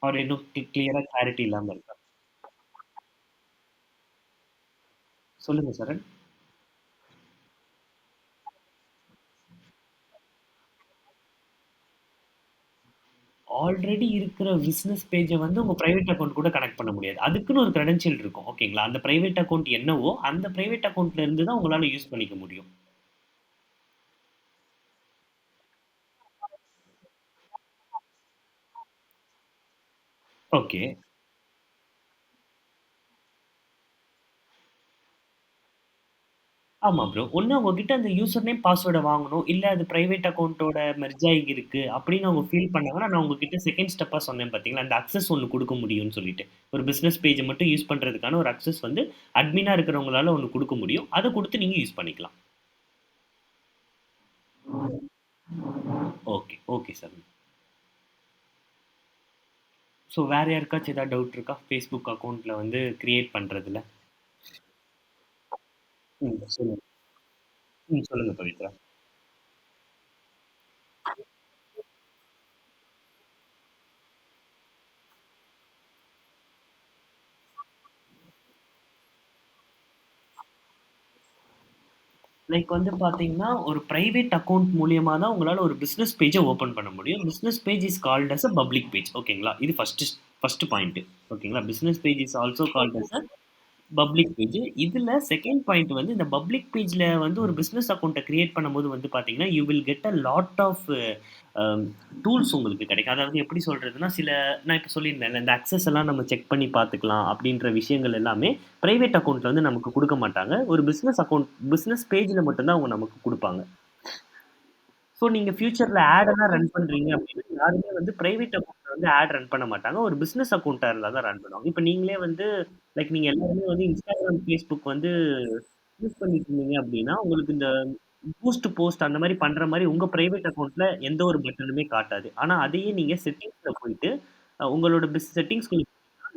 ஆர் இன்னும் கிளியரா கிளாரிட்டி இல்லாம இருக்கா? சொல்லுங்க சரண். ஆல்ரெடி இருக்கிற பிசினஸ் பேஜ வந்து உங்க பிரைவேட் அக்கவுண்ட் கூட கனெக்ட் பண்ண முடியாது. அதுக்குன்னு ஒரு கிரெடென்ஷியல் இருக்கும். ஓகேங்களா? அந்த பிரைவேட் அக்கவுண்ட் என்னவோ, அந்த பிரைவேட் அக்கவுண்ட்ல இருந்து தான் உங்களால யூஸ் பண்ணிக்க முடியும். ஓகே. ஆமா ப்ரோ. ஒண்ணு உங்ககிட்ட அந்த யூசர் நேம், பாஸ்வேர்ட வாங்கணும். இல்ல அது பிரைவேட் அக்கவுண்டோட மெர்ஜ் ஆகியிருக்கு அப்படின்னு அவங்க ஃபீல் பண்ணாங்கன்னா, நான் உங்ககிட்ட செகண்ட் ஸ்டெப்பா சொன்னேன் பார்த்தீங்களா, அந்த அக்சஸ் ஒண்ணு குடுக்க முடியும்னு சொல்லிட்டு. ஒரு பிசினஸ் பேஜ மட்டும் யூஸ் பண்றதுக்கான ஒரு அக்சஸ் வந்து அட்மினா இருக்கிறவங்களால ஒண்ணு குடுக்க முடியும். அத குடுத்து நீங்க யூஸ் பண்ணிக்கலாம். Okay, okay sir. ஸோ வேற யாருக்காச்சும் ஏதாவது டவுட் இருக்கா? Facebook அக்கவுண்ட்ல வந்து கிரியேட் பண்றதுல? சொல்லுங்க. சொல்லுங்க பவித்ரா. லைக் வந்து பார்த்தீங்கன்னா, ஒரு பிரைவேட் அக்கவுண்ட் மூலியமா தான் உங்களால ஒரு பிசினஸ் பேஜ ஓப்பன் பண்ண முடியும். Business page is called as a public page. ஓகேங்களா? இது ஃபர்ஸ்ட் பாயிண்ட். ஓகேங்களா? Business page is also called as a public page. இதுல செகண்ட் பாயிண்ட் வந்து இந்த பப்ளிக் பேஜ்ல வந்து ஒரு பிசினஸ் அக்கவுண்ட்ட கிரியேட் பண்ணும்போது வந்து பார்த்தீங்கன்னா, you will get a lot of tools உங்களுக்கு கிடைக்கும். அதாவது எப்படி சொல்றதுன்னா, நான் இப்ப சொல்லியிருந்தேன்ல, இந்த அக்சஸ் எல்லாம் நம்ம செக் பண்ணி பார்த்துக்கலாம் அப்படின்ற விஷயங்கள் எல்லாமே பிரைவேட் அக்கவுண்ட்ல வந்து நமக்கு குடுக்க மாட்டாங்க. ஒரு பிசினஸ் பேஜ்ல மட்டும் தான் அவங்க நமக்கு குடுப்பாங்க. ஸோ நீங்க ஃபியூச்சர்ல ஆட் எல்லாம் ரன் பண்றீங்க அப்படின்னா, யாருமே வந்து பிரைவேட் அக்கவுண்ட்ல வந்து ஆட் ரன் பண்ண மாட்டாங்க. ஒரு பிசினஸ் அக்கவுண்டா இருந்தா தான் ரன் பண்ணுவாங்க. இப்ப நீங்களே வந்து லைக் நீங்க எல்லாருமே வந்து Instagram, Facebook வந்து யூஸ் பண்ணிட்டு இருந்தீங்க அப்படின்னா, உங்களுக்கு இந்த பூஸ்ட் போஸ்ட் அந்த மாரி பண்ற மாரி உங்க பிரைவேட் அக்கவுண்ட்ல எந்த ஒரு பட்டனுமே காட்டாது. ஆனா அதையே நீங்க செட்டிங்ஸ்ல போயிட்டு உங்களோட செட்டிங்ஸ்குள்ள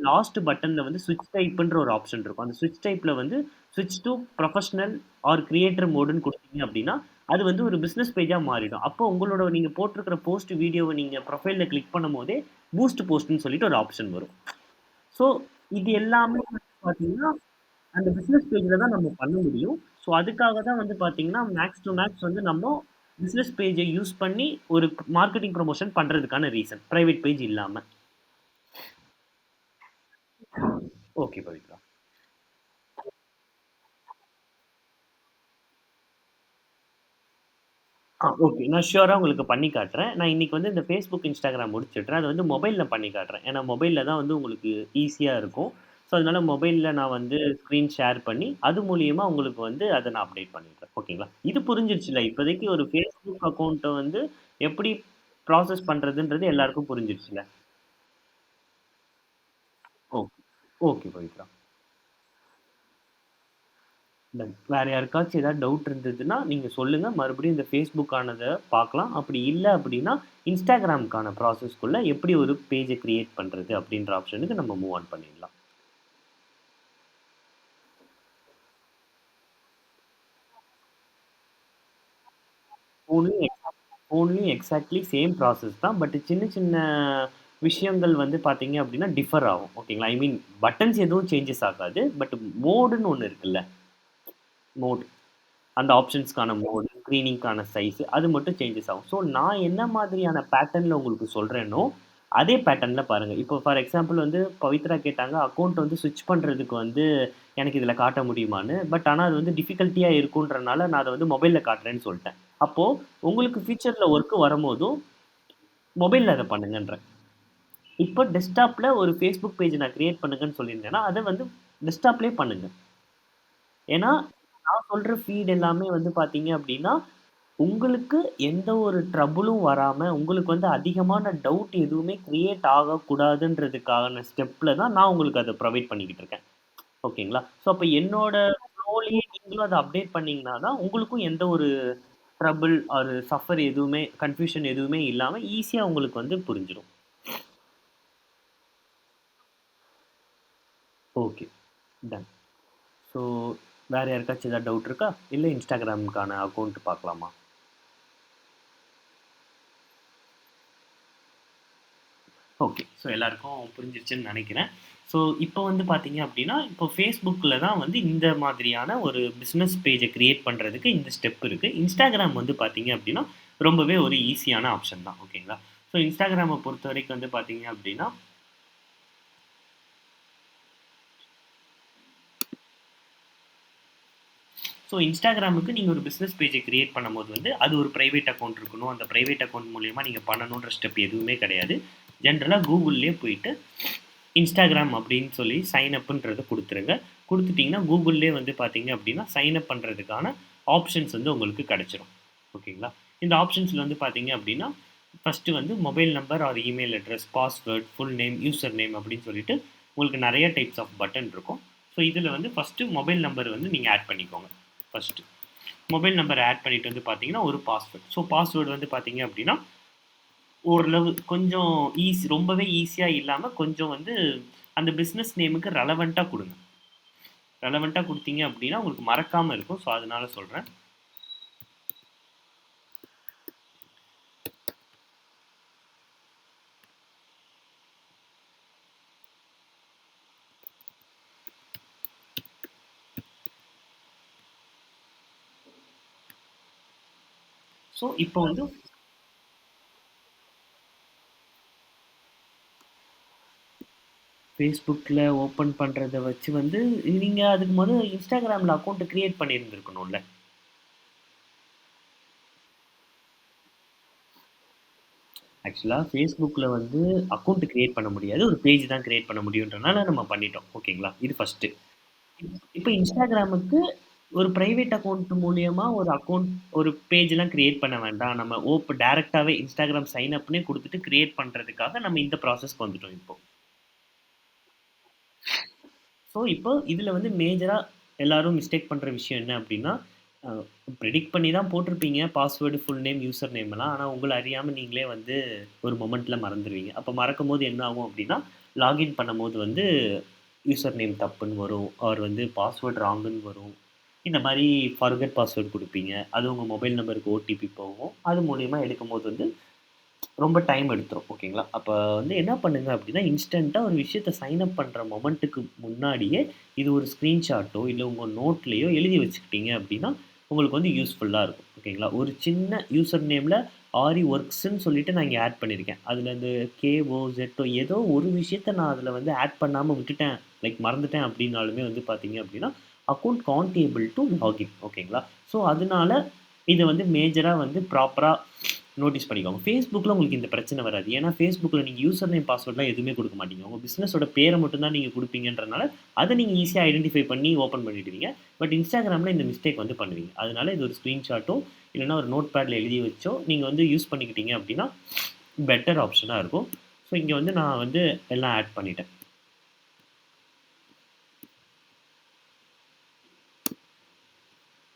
லாஸ்ட் பட்டன்ல வந்து ஸ்விட்ச் டைப்ன்ற ஒரு ஆப்ஷன் இருக்கும். அந்த ஸ்விட்ச் டைப்ல வந்து ஸ்விட்ச் டூ ப்ரொஃபஷனல் ஆர் கிரியேட்டர் மோடுன்னு குடுத்தீங்க அப்படின்னா, அது வந்து ஒரு பிசினஸ் பேஜா மாறிடும். அப்போ உங்களோட நீங்க போட்டிருக்கிற போஸ்ட் வீடியோவ நீங்க ப்ரொஃபைல்ல கிளிக் பண்ணும்போதே, பூஸ்ட் போஸ்ட்ன்னு சொல்லிட்டு ஒரு ஆப்ஷன் வரும். ஸோ இது எல்லாமே வந்து பார்த்தீங்கன்னா, அந்த பிசினஸ் பேஜ்ல தான் நம்ம பண்ண முடியும். ஸோ அதுக்காக தான் வந்து பார்த்தீங்கன்னா, மேக்ஸ் டூ மேக்ஸ் வந்து நம்ம பிசினஸ் பேஜ யூஸ் பண்ணி ஒரு மார்க்கெட்டிங் ப்ரமோஷன் பண்றதுக்கான ரீசன். பிரைவேட் பேஜ் இல்லாம. ஓகே பவித்ரா. ஓகே. நான் ஷூரா உங்களுக்கு பண்ணி காட்டுறேன். நான் இன்னைக்கு வந்து இந்த Facebook, Instagram முடிச்சுடுறேன். அத வந்து மொபைல்ல பண்ணி காட்டுறேன். ஏன்னா மொபைல்ல தான் வந்து உங்களுக்கு ஈஸியா இருக்கும். ஸோ அதனால மொபைல்ல நான் வந்து ஸ்க்ரீன் ஷேர் பண்ணி, அது மூலியமா உங்களுக்கு வந்து அத நான் அப்டேட் பண்ணிடுறேன். ஓகேங்களா? இது புரிஞ்சிருச்சுல்ல. இப்போதைக்கு ஒரு Facebook அக்கவுண்ட்ட வந்து எப்படி ப்ராசஸ் பண்றதுன்றது எல்லாருக்கும் புரிஞ்சிருச்சுல்ல. ஓகே. ஓகே பவித்ரா. டன். வேற யாருக்காச்சும் ஏதாவது டவுட் இருந்ததுன்னா, நீங்க சொல்லுங்க. மறுபடியும் இந்த Facebook ஆனத பார்க்கலாம். அப்படி இல்ல அப்படின்னா, Instagramக்கான ப்ராசஸ்க்குள்ள எப்படி ஒரு பேஜ கிரியேட் பண்றது அப்படின்ற ஆப்ஷனுக்கு நம்ம மூவ் ஆன் பண்ணிடலாம். ஃபோன்லயும் ஃபோன்லயும் எக்ஸாக்ட்லி சேம் ப்ராசஸ் தான். பட் சின்ன சின்ன விஷயங்கள் வந்து பார்த்தீங்க அப்படின்னா, டிஃபர் ஆகும். ஓகேங்களா? ஐ மீன் பட்டன்ஸ் எதுவும் சேஞ்சஸ் ஆகாது. பட் மோடுன்னு ஒண்ணு இருக்குல்ல. மோட். அந்த ஆப்ஷன்ஸ்க்கான மோடு, ஸ்க்ரீனிங்க்கான சைஸ் அது மட்டும் சேஞ்சஸ் ஆகும். ஸோ நான் என்ன மாதிரியான பேட்டர்ன்ல உங்களுக்கு சொல்றேனோ, அதே பேட்டர்ன்ல பாருங்க. இப்போ ஃபார் எக்ஸாம்பிள் வந்து பவித்ரா கேட்டாங்க, அக்கவுண்ட் வந்து ஸ்விட்ச் பண்றதுக்கு வந்து எனக்கு இதில காட்ட முடியுமான்னு. பட் ஆனா அது வந்து டிஃபிகல்ட்டியா இருக்குன்றனால நான் அத வந்து மொபைல்ல காட்டுறேன்னு சொல்ட்டேன். அப்போ உங்களுக்கு ஃபியூச்சர்ல ஒர்க் வரும்போதும், மொபைல்ல அத பண்ணுங்கன்றேன். இப்போ டெஸ்க்டாப்ல ஒரு Facebook பேஜ் நான் கிரியேட் பண்ணுங்கன்னு சொல்லியிருந்தேன்னா, அத வந்து டெஸ்க்டாப்லயே பண்ணுங்க. ஏன்னா, நான் சொல்ற ஃபீட் எல்லாமே வந்து பார்த்தீங்க அப்டின்னா, உங்களுக்கு எந்த ஒரு ட்ரபுளும் வராம, உங்களுக்கு வந்து அதிகமான டவுட் எதுவுமே கிரியேட் ஆகக்கூடாதுன்றதுக்கான ஸ்டெப்ல தான் நான் உங்களுக்கு அத ப்ரொவைட் பண்ணிக்கிட்டு இருக்கேன். ஓகேங்களா? ஸோ அப்ப என்னோட ஃப்ளோலயே நீங்களும் அத அப்டேட் பண்ணீங்கன்னா தான், உங்களுக்கும் எந்த ஒரு ட்ரபிள் ஆர் சஃபர் எதுவுமே கன்ஃப்யூஷன் எதுவுமே இல்லாம ஈஸியா உங்களுக்கு வந்து புரிஞ்சிரும். ஓகே. டன். ஸோ வேற யாருக்காச்சும் ஏதாவது டவுட் இருக்கா? இல்ல Instagramக்கான அக்கவுண்ட் பார்க்கலாமா? ஓகே. ஸோ எல்லாருக்கும் புரிஞ்சிருச்சுன்னு நெனைக்கிறேன். ஸோ இப்போ வந்து பார்த்தீங்க அப்டின்னா, இப்போ Facebookல தான் வந்து இந்த மாதிரியான ஒரு பிசினஸ் பேஜ கிரியேட் பண்றதுக்கு இந்த ஸ்டெப் இருக்கு. Instagram வந்து பார்த்தீங்க அப்டின்னா, ரொம்பவே ஒரு ஈஸியான ஆப்ஷன் தான். ஓகேங்களா? ஸோ Instagramம பொறுத்தவரைக்கும் வந்து பார்த்தீங்க அப்டின்னா, ஸோ Instagramமுக்கு நீங்க ஒரு பிசினஸ் பேஜ கிரியேட் பண்ணும்போது வந்து, அது ஒரு பிரைவேட் அக்கவுண்ட் இருக்கணும். அந்த பிரைவேட் அக்கவுண்ட் மூலியமா நீங்க பண்ணணுன்ற ஸ்டெப் எதுவுமே கிடையாது. ஜெனரலா Googleலயே போயிட்டு Instagram அப்படின்னு சொல்லி சைன் அப்ன்றத குடுத்துருங்க. குடுத்துட்டீங்கன்னா, கூகுள்லயே வந்து பார்த்தீங்க அப்படின்னா, சைன் அப் பண்றதுக்கான ஆப்ஷன்ஸ் வந்து உங்களுக்கு கெடைச்சிரும். ஓகேங்களா? இந்த ஆப்ஷன்ஸ்ல வந்து பார்த்தீங்க அப்படின்னா, ஃபர்ஸ்ட்டு வந்து mobile number R email address, password, full name, user name அப்படின்னு சொல்லிட்டு உங்களுக்கு நெறைய டைப்ஸ் ஆஃப் பட்டன் இருக்கும். ஸோ, இதில வந்து ஃபர்ஸ்ட்டு மொபைல் நம்பர் வந்து நீங்க ஆட் பண்ணிக்கோங்க. ஃபர்ஸ்ட்டு. மொபைல் நம்பர் ஆட் பண்ணிட்டு வந்து பார்த்தீங்கன்னா, ஒரு பாஸ்வேர்ட். ஸோ, பாஸ்வேர்ட் வந்து பார்த்தீங்க அப்படின்னா, ஓரளவு கொஞ்சம் ரொம்பவே ஈஸியா இல்லாம, கொஞ்சம் வந்து அந்த பிசினஸ் நேமுக்கு ரெலவன்ட்டா குடுங்க. ரெலவன்ட்டா குடுத்தீங்க அப்டின்னா, உங்களுக்கு மறக்காம இருக்கும். ஸோ, அதனால சொல்றேன். ஸோ, இப்போ வந்து Facebookல ஓப்பன் பண்றத வச்சு வந்து, நீங்க அதுக்கு Instagramல அக்கவுண்ட் கிரியேட் பண்ணியிருந்திருக்கணும்ல. ஆக்சுவலா Facebookல வந்து அக்கவுண்ட் கிரியேட் பண்ண முடியாது. ஒரு பேஜ் தான் கிரியேட் பண்ண முடியுன்றனால நம்ம பண்ணிட்டோம். ஓகேங்களா? இது ஃபர்ஸ்ட்டு. இப்ப Instagramக்கு ஒரு பிரைவேட் அக்கவுண்ட் மூலியமா ஒரு அக்கவுண்ட் ஒரு பேஜ்லாம் கிரியேட் பண்ண வேண்டாம். நம்ம டைரக்ட்டாவே Instagram சைன் அப்னே குடுத்துட்டு கிரியேட் பண்றதுக்காக நம்ம இந்த ப்ராசஸ்க்கு வந்துட்டோம் இப்போ. ஸோ, இப்போ இதில வந்து மேஜரா எல்லாரும் மிஸ்டேக் பண்ற விஷயம் என்ன அப்டின்னா, அ பிரெடிக்ட் பண்ணி தான் போட்டிருப்பீங்க. பாஸ்வேர்ட், ஃபுல் நேம், யூசர் நேம்லாம். ஆனா, உங்கள அறியாம நீங்களே வந்து ஒரு மொமெண்ட்ல மறந்துருவீங்க. அப்ப மறக்கும்போது என்ன ஆகும் அப்டின்னா, லாகின் பண்ணும்போது வந்து யூசர் நேம் தப்புன்னு வரும். ஆர் வந்து பாஸ்வேர்ட் ராங்குன்னு வரும். இந்த மாரி ஃபர்கெட் பாஸ்வேர்ட் குடுப்பீங்க. அது உங்க மொபைல் நம்பருக்கு ஓடிபி போகும். அது மூலியமா எடுக்கும்போது வந்து ரொம்ப டைம் எடுத்துரும். ஓகேங்களா? அப்ப வந்து என்ன பண்ணுங்க அப்டின்னா, இன்ஸ்டன்ட்டா ஒரு விஷயத்த சைன் அப் பண்ற மொமெண்ட்டுக்கு முன்னாடியே, இது ஒரு ஸ்கிரீன்ஷாட்டோ, இல்ல உங்க நோட்லயோ எழுதி வச்சுக்கிட்டீங்க அப்டின்னா, உங்களுக்கு வந்து யூஸ்ஃபுல்லா இருக்கும். ஓகேங்களா? ஒரு சின்ன யூசர் நேம்ல ஆரி ஒர்க்ஸ்ன்னு சொல்லிட்டு நான் இங்க ஆட் பண்ணியிருக்கேன். அதுல இந்த கேஓ, ஜெட்டோ ஏதோ ஒரு விஷயத்த நான் அதுல வந்து ஆட் பண்ணாம விட்டுட்டேன், லைக் மறந்துட்டேன் அப்டின்னாலுமே வந்து பார்த்தீங்க அப்டின்னா, account can't able to login. ஓகேங்களா? ஸோ, அதனால இத வந்து மேஜரா வந்து ப்ராப்பரா நோட்டீஸ் பண்ணிக்கோங்க. Facebookல உங்களுக்கு இந்த பிரச்சனை வராது. ஏன்னா Facebookல நீங்க யூசர் நேம், பாஸ்வேர்ட்லாம் எதுவுமே குடுக்க மாட்டீங்க. உங்க பிசினஸோட பேர மட்டும் தான் நீங்க குடுப்பீங்கன்றனால, அத நீங்க ஈஸியா ஐடென்டிஃபை பண்ணி ஓப்பன் பண்ணிடுவீங்க. பட் Instagramல இந்த மிஸ்டேக் வந்து பண்ணுவீங்க. அதனால இது ஒரு ஸ்கிரீன்ஷாட்டோ, இல்லன்னா ஒரு நோட் பேட்ல எழுதி வச்சோ, நீங்க வந்து யூஸ் பண்ணிக்கிட்டீங்க அப்டின்னா, பெட்டர் ஆப்ஷனா இருக்கும். ஸோ, இங்க வந்து நான் வந்து எல்லாம் ஆட் பண்ணிட்டேன்.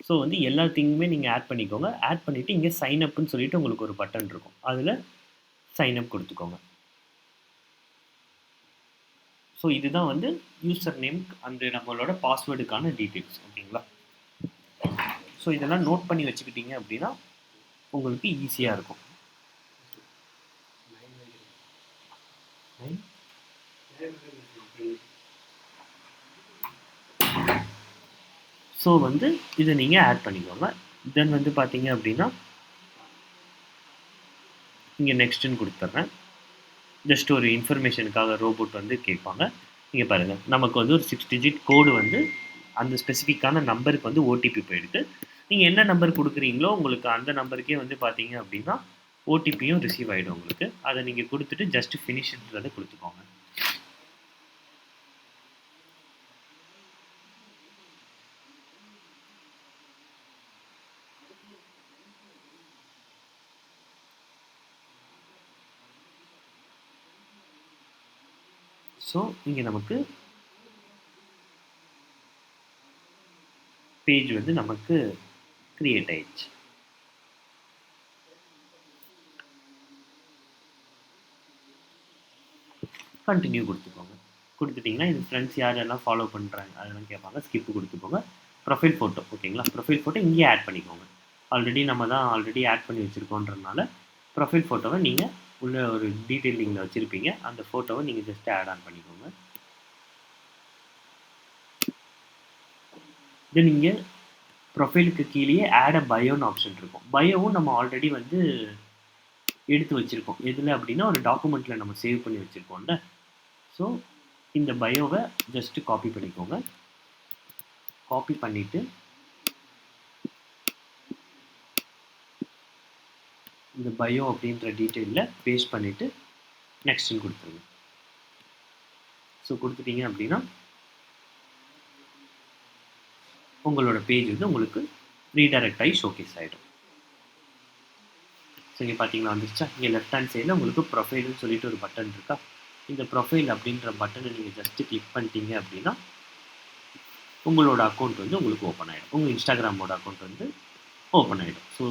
ஸோ, வந்து எல்லாத்தையுமே நீங்க ஆட் பண்ணிக்கோங்க. ஆட் பண்ணிட்டு இங்க சைன் அப்ன்னு சொல்லிட்டு உங்களுக்கு ஒரு பட்டன் இருக்கும். அதுல சைன் அப் குடுத்துக்கோங்க. ஸோ இதுதான் வந்து யூசர் நேம் அண்ட் நம்மளோட பாஸ்வேர்டுக்கான டீட்டெயில்ஸ். ஓகேங்களா? ஸோ இதெல்லாம் நோட் பண்ணி வச்சுக்கிட்டீங்க அப்படின்னா உங்களுக்கு ஈஸியாக இருக்கும். ஸோ வந்து இதை நீங்கள் ஆட் பண்ணிக்கோங்க. தென் வந்து பார்த்தீங்க அப்படின்னா இங்கே நெக்ஸ்ட்டுன்னு கொடுத்துட்றேன். ஜஸ்ட் ஒரு இன்ஃபர்மேஷனுக்காக ரோபோட் வந்து கேட்பாங்க. இங்கே பாருங்கள், நமக்கு வந்து ஒரு 6 டிஜிட் கோடு வந்து அந்த ஸ்பெசிஃபிக்கான நம்பருக்கு வந்து ஓடிபி போயிடுது. நீங்கள் என்ன நம்பர் கொடுக்குறீங்களோ உங்களுக்கு அந்த நம்பருக்கே வந்து பார்த்தீங்க அப்படின்னா ஓடிபியும் ரிசீவ் ஆகிடும் உங்களுக்கு. அதை நீங்கள் கொடுத்துட்டு ஜஸ்ட் ஃபினிஷ்ன்றதை கொடுத்துக்கோங்க. ஸோ இங்கே நமக்கு பேஜ் வந்து நமக்கு கிரியேட் ஆயிடுச்சு. கண்டினியூ கொடுத்துக்கோங்க. கொடுத்துட்டிங்கன்னா இது ஃப்ரெண்ட்ஸ் யாரெல்லாம் ஃபாலோ பண்ணுறாங்க அதெல்லாம் கேட்பாங்க. ஸ்கிப் கொடுத்துக்கோங்க. ப்ரொஃபைல் ஃபோட்டோ ஓகேங்களா? ப்ரொஃபைல் ஃபோட்டோ இங்கேயே ஆட் பண்ணிக்கோங்க. நம்ம தான் ஆல்ரெடி ஆட் பண்ணி வச்சுருக்கோன்றனால ப்ரொஃபைல் ஃபோட்டோவை நீங்கள் உள்ள ஒரு டீட்டெயிலிங்கில் வச்சுருப்பீங்க. அந்த ஃபோட்டோவை நீங்கள் ஜஸ்ட் ஆட் ஆன் பண்ணிக்கோங்க. இதை நீங்கள் ப்ரொஃபைலுக்கு கீழேயே ஆட் அ பயோன்னு ஆப்ஷன் இருக்கும். பயோவும் நம்ம ஆல்ரெடி வந்து எடுத்து வச்சுருக்கோம். எதில் அப்படின்னா ஒரு டாக்குமெண்ட்டில் நம்ம சேவ் பண்ணி வச்சுருக்கோம்ல. ஸோ இந்த பயோவை ஜஸ்ட்டு காப்பி பண்ணிக்கோங்க. காப்பி பண்ணிவிட்டு இந்த பயோ அப்படின்ற டீட்டெயிலில் பேஸ்ட் பண்ணிவிட்டு நெக்ஸ்ட்டுன்னு கொடுத்துருங்க. ஸோ கொடுத்துட்டீங்க அப்படின்னா உங்களோட பேஜ் வந்து உங்களுக்கு ரீடைரக்ட் ஆகி ஷோகேஸ் ஆகிடும். ஸோ இங்கே பார்த்தீங்களா வந்துருச்சா? இங்கே லெஃப்ட் ஹேண்ட் சைடில் உங்களுக்கு ப்ரொஃபைல்னு சொல்லிட்டு ஒரு பட்டன் இருக்கா? இந்த ப்ரொஃபைல் அப்படின்ற பட்டனை நீங்கள் ஜஸ்ட்டு கிளிக் பண்ணிட்டீங்க அப்படின்னா உங்களோட அக்கௌண்ட் வந்து உங்களுக்கு ஓப்பன் ஆகிடும். உங்கள் இன்ஸ்டாகிராமோட அக்கௌண்ட் வந்து ஓப்பன் ஆகிடும். ஸோ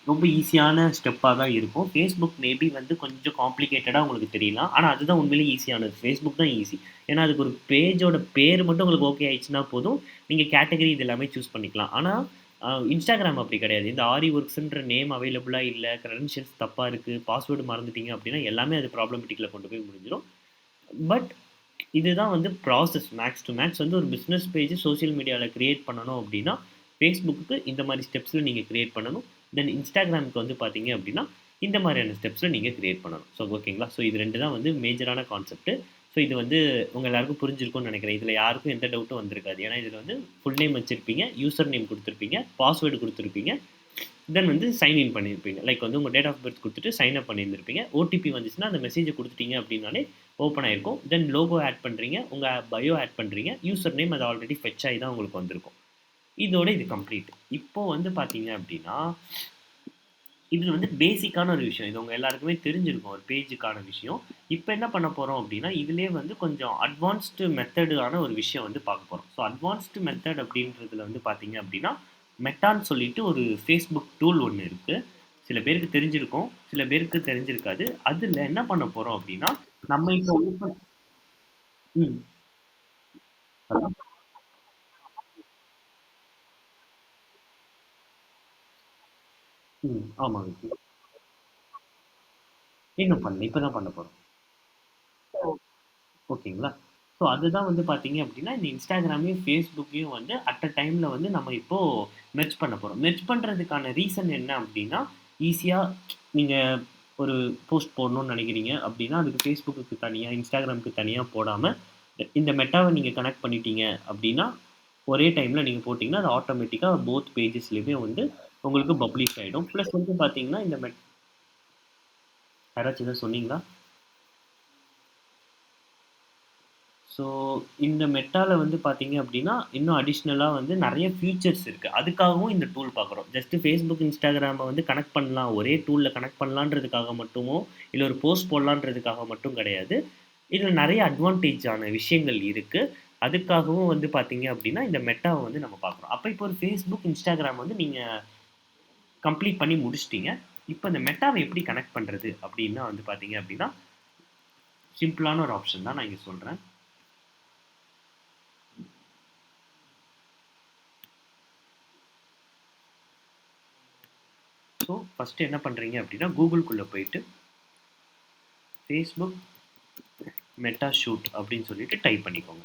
ரொம்ப ஈஸியான ஸ்டெப்பாக தான் இருக்கும். ஃபேஸ்புக் மேபி வந்து கொஞ்சம் காம்ப்ளிகேட்டடாக உங்களுக்கு தெரியலாம். ஆனால் அதுதான் உண்மையிலேயே ஈஸியானது. ஃபேஸ்புக் தான் ஈஸி. ஏன்னா அதுக்கு ஒரு பேஜோட பேர் மட்டும் உங்களுக்கு ஓகே ஆயிடுச்சுன்னா போதும். நீங்கள் கேட்டகரி இது எல்லாமே சூஸ் பண்ணிக்கலாம். ஆனால் இன்ஸ்டாகிராம் அப்படி கிடையாது. இந்த ஆரி ஒர்க்ஸ்ன்ற நேம் அவைலபிளா இல்ல, கிரெடென்ஷியல்ஸ் தப்பா இருக்கு, பாஸ்வேர்ட் மறந்துட்டீங்க அப்படின்னா எல்லாமே அது ப்ராப்ளமேட்டிக்ல கொண்டு போய் முடிஞ்சிரும். பட் இதுதான் வந்து ப்ராசஸ். மேக்ஸ் டு மேக்ஸ் வந்து ஒரு பிஸ்னஸ் பேஜ் சோஷியல் மீடியால கிரியேட் பண்ணணும் அப்படின்னா, Facebookக்கு இந்த மாரி ஸ்டெப்ஸ்ல நீங்க கிரியேட் பண்ணணும். தென் Instagramக்கு வந்து பார்த்தீங்க அப்படின்னா, இந்த மாரியான ஸ்டெப்ஸ்ல நீங்க கிரியேட் பண்ணணும். ஸோ ஓகேங்களா? ஸோ இது 2 தான் வந்து மேஜரான கான்செப்ட். ஸோ இது வந்து உங்க எல்லாருக்கும் புரிஞ்சிருக்கும்னு நெனைக்கிறேன். இதுல யாருக்கும் எந்த டவுட்டும் வந்திருக்காது. ஏன்னா இதுல வந்து ஃபுல் நேம் வச்சிருப்பீங்க, யூசர் நேம் குடுத்திருப்பீங்க, பாஸ்வேர்ட் குடுத்திருப்பீங்க. தென் வந்து சைன் இன் பண்ணியிருப்பீங்க. லைக் வந்து உங்க டேட் ஆஃப் பர்த் குடுத்துட்டு சைன் அப் பண்ணியிருந்திருப்பீங்க. ஓடிபி வந்துச்சுன்னா அந்த மெசேஜ குடுத்துட்டீங்க அப்படின்னாலே ஓப்பன் ஆயிருக்கும். தென் லோகோ ஆட் பண்றீங்க. உங்க பயோ ஆட் பண்றீங்க. யூசர் நேம் அது ஆல்ரெடி ஃபெட்ச் ஆயி தான் உங்களுக்கு வந்திருக்கும். இதோட இது கம்ப்ளீட். இப்போ வந்து பார்த்தீங்க அப்படின்னா, இது வந்து பேசிக்கான ஒரு விஷயம். இது உங்க எல்லாருக்குமே தெரிஞ்சிருக்கும். ஒரு பேஜுக்கான விஷயம். இப்ப என்ன பண்ண போறோம் அப்படின்னா, இதிலேயே வந்து கொஞ்சம் அட்வான்ஸ்டு மெத்தடான ஒரு விஷயம் வந்து பார்க்க போறோம். ஸோ அட்வான்ஸ்டு மெத்தட் அப்படின்றதுல வந்து பார்த்தீங்க அப்படின்னா, மெட்டான்னு சொல்லிட்டு ஒரு Facebook டூல் ஒண்ணு இருக்கு. சில பேருக்கு தெரிஞ்சிருக்கும். சில பேருக்கு தெரிஞ்சிருக்காது. அதுல என்ன பண்ண போறோம் அப்படின்னா, நம்ம இப்போ ஓப்பன் ம். ஹலோ? ம். ஆமாங்க. இன்னும் பண்ணல. இப்ப தான் பண்ண போறோம். ஓகேங்களா? ஸோ அதுதான் வந்து பார்த்தீங்க அப்படின்னா, இந்த Instagramமையும், Facebookகையும் வந்து அட் அ டைம்ல வந்து நம்ம இப்போ மெர்ஜ் பண்ண போறோம். மெர்ஜ் பண்றதுக்கான ரீசன் என்ன அப்படின்னா, ஈஸியா நீங்க ஒரு போஸ்ட் போடணும்னு நினைக்கிறீங்க அப்படின்னா, அதுக்கு Facebookக்கு தனியா, Instagramக்கு தனியா போடாம, இந்த மெட்டாவ நீங்க கனெக்ட் பண்ணிட்டீங்க அப்படின்னா, ஒரே டைம்ல நீங்க போட்டீங்கன்னா, அது ஆட்டோமேட்டிக்கா போத் பேஜஸ்லயுமே வந்து உங்களுக்கு பப்ளிஷ் ஆயிடும். பிளஸ் வந்து பார்த்தீங்கன்னா, இந்த யாராச்சும் எதாவது சொன்னீங்களா? ஸோ இந்த மெட்டால வந்து பார்த்தீங்க அப்படின்னா, இன்னும் அடிஷ்னலா வந்து நெறைய ஃபீச்சர்ஸ் இருக்கு. அதுக்காகவும் இந்த டூல் பார்க்குறோம். ஜஸ்ட் Facebook, Instagramம வந்து கனெக்ட் பண்ணலாம். ஒரே டூல்ல கனெக்ட் பண்ணலான்றதுக்காக மட்டுமோ, இல்ல ஒரு போஸ்ட் போடலான்றதுக்காக மட்டும் கிடையாது. இதுல நெறைய அட்வான்டேஜான விஷயங்கள் இருக்கு. அதுக்காகவும் வந்து பார்த்தீங்க அப்படின்னா, இந்த மெட்டாவ வந்து நம்ம பார்க்குறோம். அப்ப இப்போ ஒரு Facebook, Instagram வந்து நீங்க கம்ப்ளீட் பண்ணி முடிச்சுட்டீங்க. இப்ப இந்த மெட்டாவ எப்படி கனெக்ட் பண்றது அப்படின்னா வந்து பார்த்தீங்க அப்படின்னா, சிம்பிளான ஒரு ஆப்ஷன் தான் நான் இங்க சொல்றேன். ஸோ ஃபர்ஸ்ட் என்ன பண்றீங்க அப்படின்னா, கூகுள்குள்ள போயிட்டு Facebook மெட்டா ஷூட் அப்படின்னு சொல்லிட்டு டைப் பண்ணிக்கோங்க.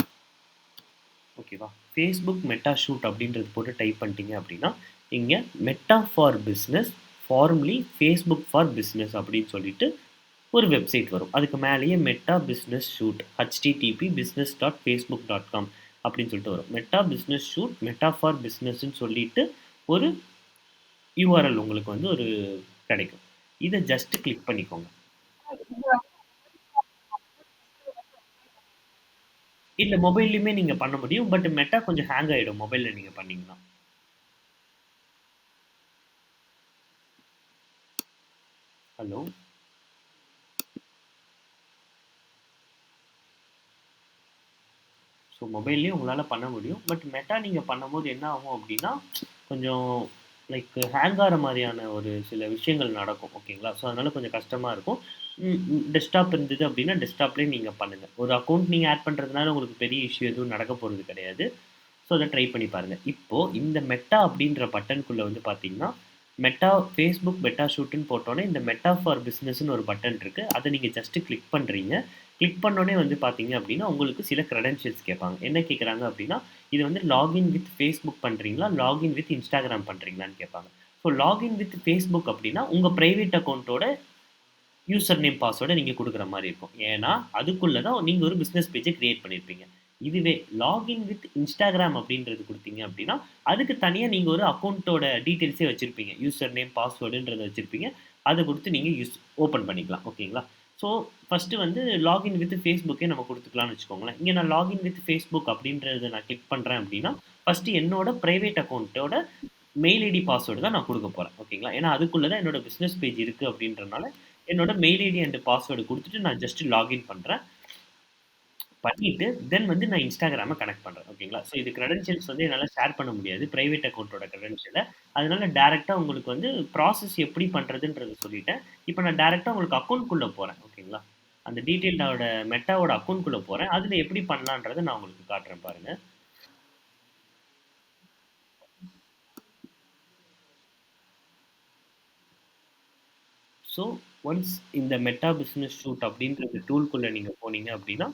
ஓகேவா? Facebook மெட்டா ஷூட் அப்படின்றது போட்டு டைப் பண்ணிட்டீங்க அப்படின்னா, இங்க meta for business formally Facebook for business அப்படின்னு சொல்லிட்டு ஒரு வெப்சைட் வரும். அதுக்கு மேலேயே meta business shoot http business.facebook.com அப்படின்னு சொல்லிட்டு வரும். Meta business suite Meta for பிசினஸ்ன்னு சொல்லிட்டு ஒரு URL உங்களுக்கு வந்து ஒரு கிடைக்கும். இத ஜஸ்ட் கிளிக் பண்ணிக்கோங்க. இல்ல மொபைல்லயுமே நீங்க பண்ண முடியும். பட் மெட்டா கொஞ்சம் ஹேங் ஆயிடும் மொபைல்ல நீங்க பண்ணீங்கன்னா. ஹலோ? ஸோ மொபைல்லயும் உங்களால பண்ண முடியும். பட் மெட்டா நீங்க பண்ணும்போது என்ன ஆகும் அப்டின்னா, கொஞ்சம் லைக் ஹேங் ஆற மாரியான ஒரு சில விஷயங்கள் நடக்கும். ஓகேங்களா? ஸோ அதனால கொஞ்சம் கஷ்டமா இருக்கும். டெஸ்க்டாப் இருந்தது அப்டின்னா, டெஸ்க்டாப்லயே நீங்க பண்ணுங்க. ஒரு அக்கவுண்ட் நீங்க ஆட் பண்றதுனால உங்களுக்கு பெரிய இஷ்யூ எதுவும் நடக்க போறது கிடையாது. ஸோ அத ட்ரை பண்ணி பாருங்க. இப்போ இந்த மெட்டா அப்படின்ற பட்டன்குள்ள வந்து பார்த்தீங்கன்னா, மெட்டா Facebook மெட்டா ஷூட்ன்னு போட்டோனே, இந்த மெட்டா ஃபார் பிசினஸ்ன்னு ஒரு பட்டன் இருக்கு. அத நீங்க ஜஸ்ட் கிளிக் பண்றீங்க. கிளிக் பண்ணோனே வந்து பார்த்தீங்க அப்படின்னா, உங்களுக்கு சில கிரெடென்ஷியல்ஸ் கேட்பாங்க. என்ன கேட்குறாங்க அப்படின்னா, இது வந்து லாகின் வித் Facebook பண்றீங்களா? லாகின் வித் Instagram பண்றீங்களான்னு கேட்பாங்க. ஸோ லாகின் வித் Facebook அப்படின்னா, உங்க பிரைவேட் அக்கவுண்டோட யூசர் நேம், பாஸ்வேர்ட நீங்க குடுக்குற மாரி இருக்கும். ஏன்னா, அதுக்குள்ள தான் நீங்க ஒரு பிசினஸ் பேஜ கிரியேட் பண்ணியிருப்பீங்க. இதுவே லாகின் வித் Instagram அப்படின்றது குடுத்தீங்க அப்படின்னா, அதுக்கு தனியா நீங்க ஒரு அக்கவுண்டோட டீட்டெயில்ஸே வச்சிருப்பீங்க. யூசர் நேம், பாஸ்வேர்டுன்றத வச்சிருப்பீங்க. அத குடுத்து நீங்க ஓப்பன் பண்ணிக்கலாம். ஓகேங்களா? ஸோ, ஃபர்ஸ்ட்டு வந்து லாகின் வித் Facebookே நம்ம குடுத்துக்கலாம்னு வச்சுக்கோங்களேன். இங்க நான் லாகின் வித் Facebook அப்படின்றத நான் கிளிக் பண்றேன் அப்படின்னா, ஃபர்ஸ்ட்டு என்னோட பிரைவேட் அக்கவுண்டோட மெயில் ஐடி பாஸ்வேர்டு தான் நான் குடுக்க போறேன். ஓகேங்களா? ஏன்னா அதுக்குள்ள தான் என்னோட பிசினஸ் பேஜ் இருக்கு அப்படின்றனால, என்னோட மெயில் ஐடி அண்ட் பாஸ்வேர்டு குடுத்துட்டு நான் ஜஸ்ட் லாகின் பண்றேன். பண்ணிட்டு தென் வந்து நான் Instagramம கனெக்ட் பண்றேன். ஓகேங்களா? ஸோ இது கிரெடென்ஷியல்ஸ் வந்து என்னால ஷேர் பண்ண முடியாது. பிரைவேட் அக்கவுண்டோட கிரெடென்ஷியல. அதனால டைரக்ட்டா உங்களுக்கு வந்து ப்ராசஸ் எப்படி பண்றதுன்றத சொல்லிட்டேன். இப்ப நான் டைரக்ட்டா உங்களுக்கு அக்கவுண்ட்குள்ள போறேன். ஓகேங்களா? அந்த டீட்டெயில்டோட மெட்டாவோட அக்கவுண்ட்குள்ள போறேன். அதுல எப்படி பண்ணலான்றத நான் உங்களுக்கு காட்டுறேன் பாருங்க. ஸோ ஒன்ஸ் இந்த மெட்டா பிசினஸ் சூட் அப்படின்ற இந்த டூல்குள்ள நீங்க போனீங்க அப்படின்னா,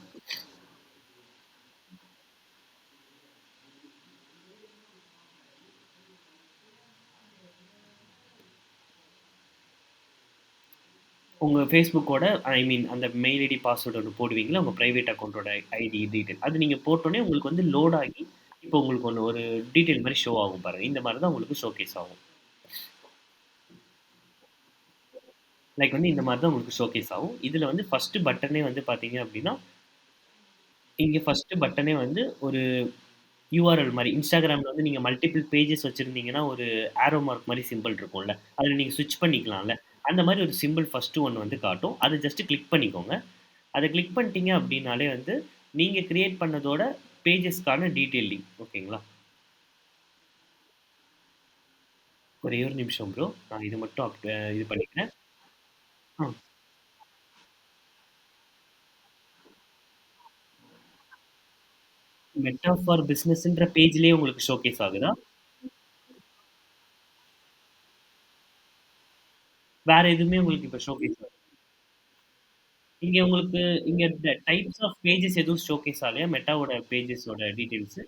உங்க Facebookஓட ஐ மீன் அந்த மெயில் ஐடி பாஸ்வேர்ட் ஒண்ணு போடுவீங்கல்ல, உங்க பிரைவேட் அக்கவுண்டோட ஐடி டீட்டெயில். அது நீங்க போட்டோனே உங்களுக்கு வந்து லோட் ஆகி, இப்போ உங்களுக்கு ஒரு டீட்டெயில் மாரி ஷோ ஆகும் பாருங்க. இந்த மாரி தான் உங்களுக்கு ஷோகேஸ் ஆகும். லைக் வந்து இந்த மாரி தான் உங்களுக்கு ஷோகேஸ் ஆகும். இதுல வந்து ஃபர்ஸ்ட் பட்டனே வந்து பார்த்தீங்க அப்டின்னா, இங்க ஃபர்ஸ்ட் பட்டனே வந்து ஒரு யுஆர்எல் மாரி. Instagramல வந்து நீங்க மல்டிபிள் பேஜஸ் வச்சிருந்தீங்கன்னா, ஒரு ஆரோ மார்க் மாரி சிம்பல் இருக்கும்ல. அதுல நீங்க ஸ்விட்ச் பண்ணிக்கலாம்ல. அந்த மாரி ஒரு சிம்பல் ஃபர்ஸ்ட் ஒண்ணு வந்து காட்டும். அத ஜஸ்ட் கிளிக் பண்ணிக்கோங்க. அத கிளிக் பண்ணிட்டீங்க அப்டின்னாலே வந்து, நீங்க கிரியேட் பண்ணதோட பேஜஸ்க்கான டீட்டெயில் லிங்க். ஓகேங்களா? ஒரே ஒரு நிமிஷம் ப்ரோ. நான் இது மட்டும் இது பண்ணிக்கிறேன். ஆ. மெட்டா ஃபார் பிசினஸ்ன்ற பேஜ்லயே உங்களுக்கு ஷோகேஸ் ஆகுதா? வேற எதுவுமே உங்களுக்கு இப்ப ஷோகேஸ் ஆகுது. இங்க உங்களுக்கு இங்க டைப்ஸ் ஆஃப் பேஜஸ் எதுவும் ஷோகேஸ் ஆகலையா? மெட்டாவோட பேஜஸோட டீட்டெயில்ஸ்.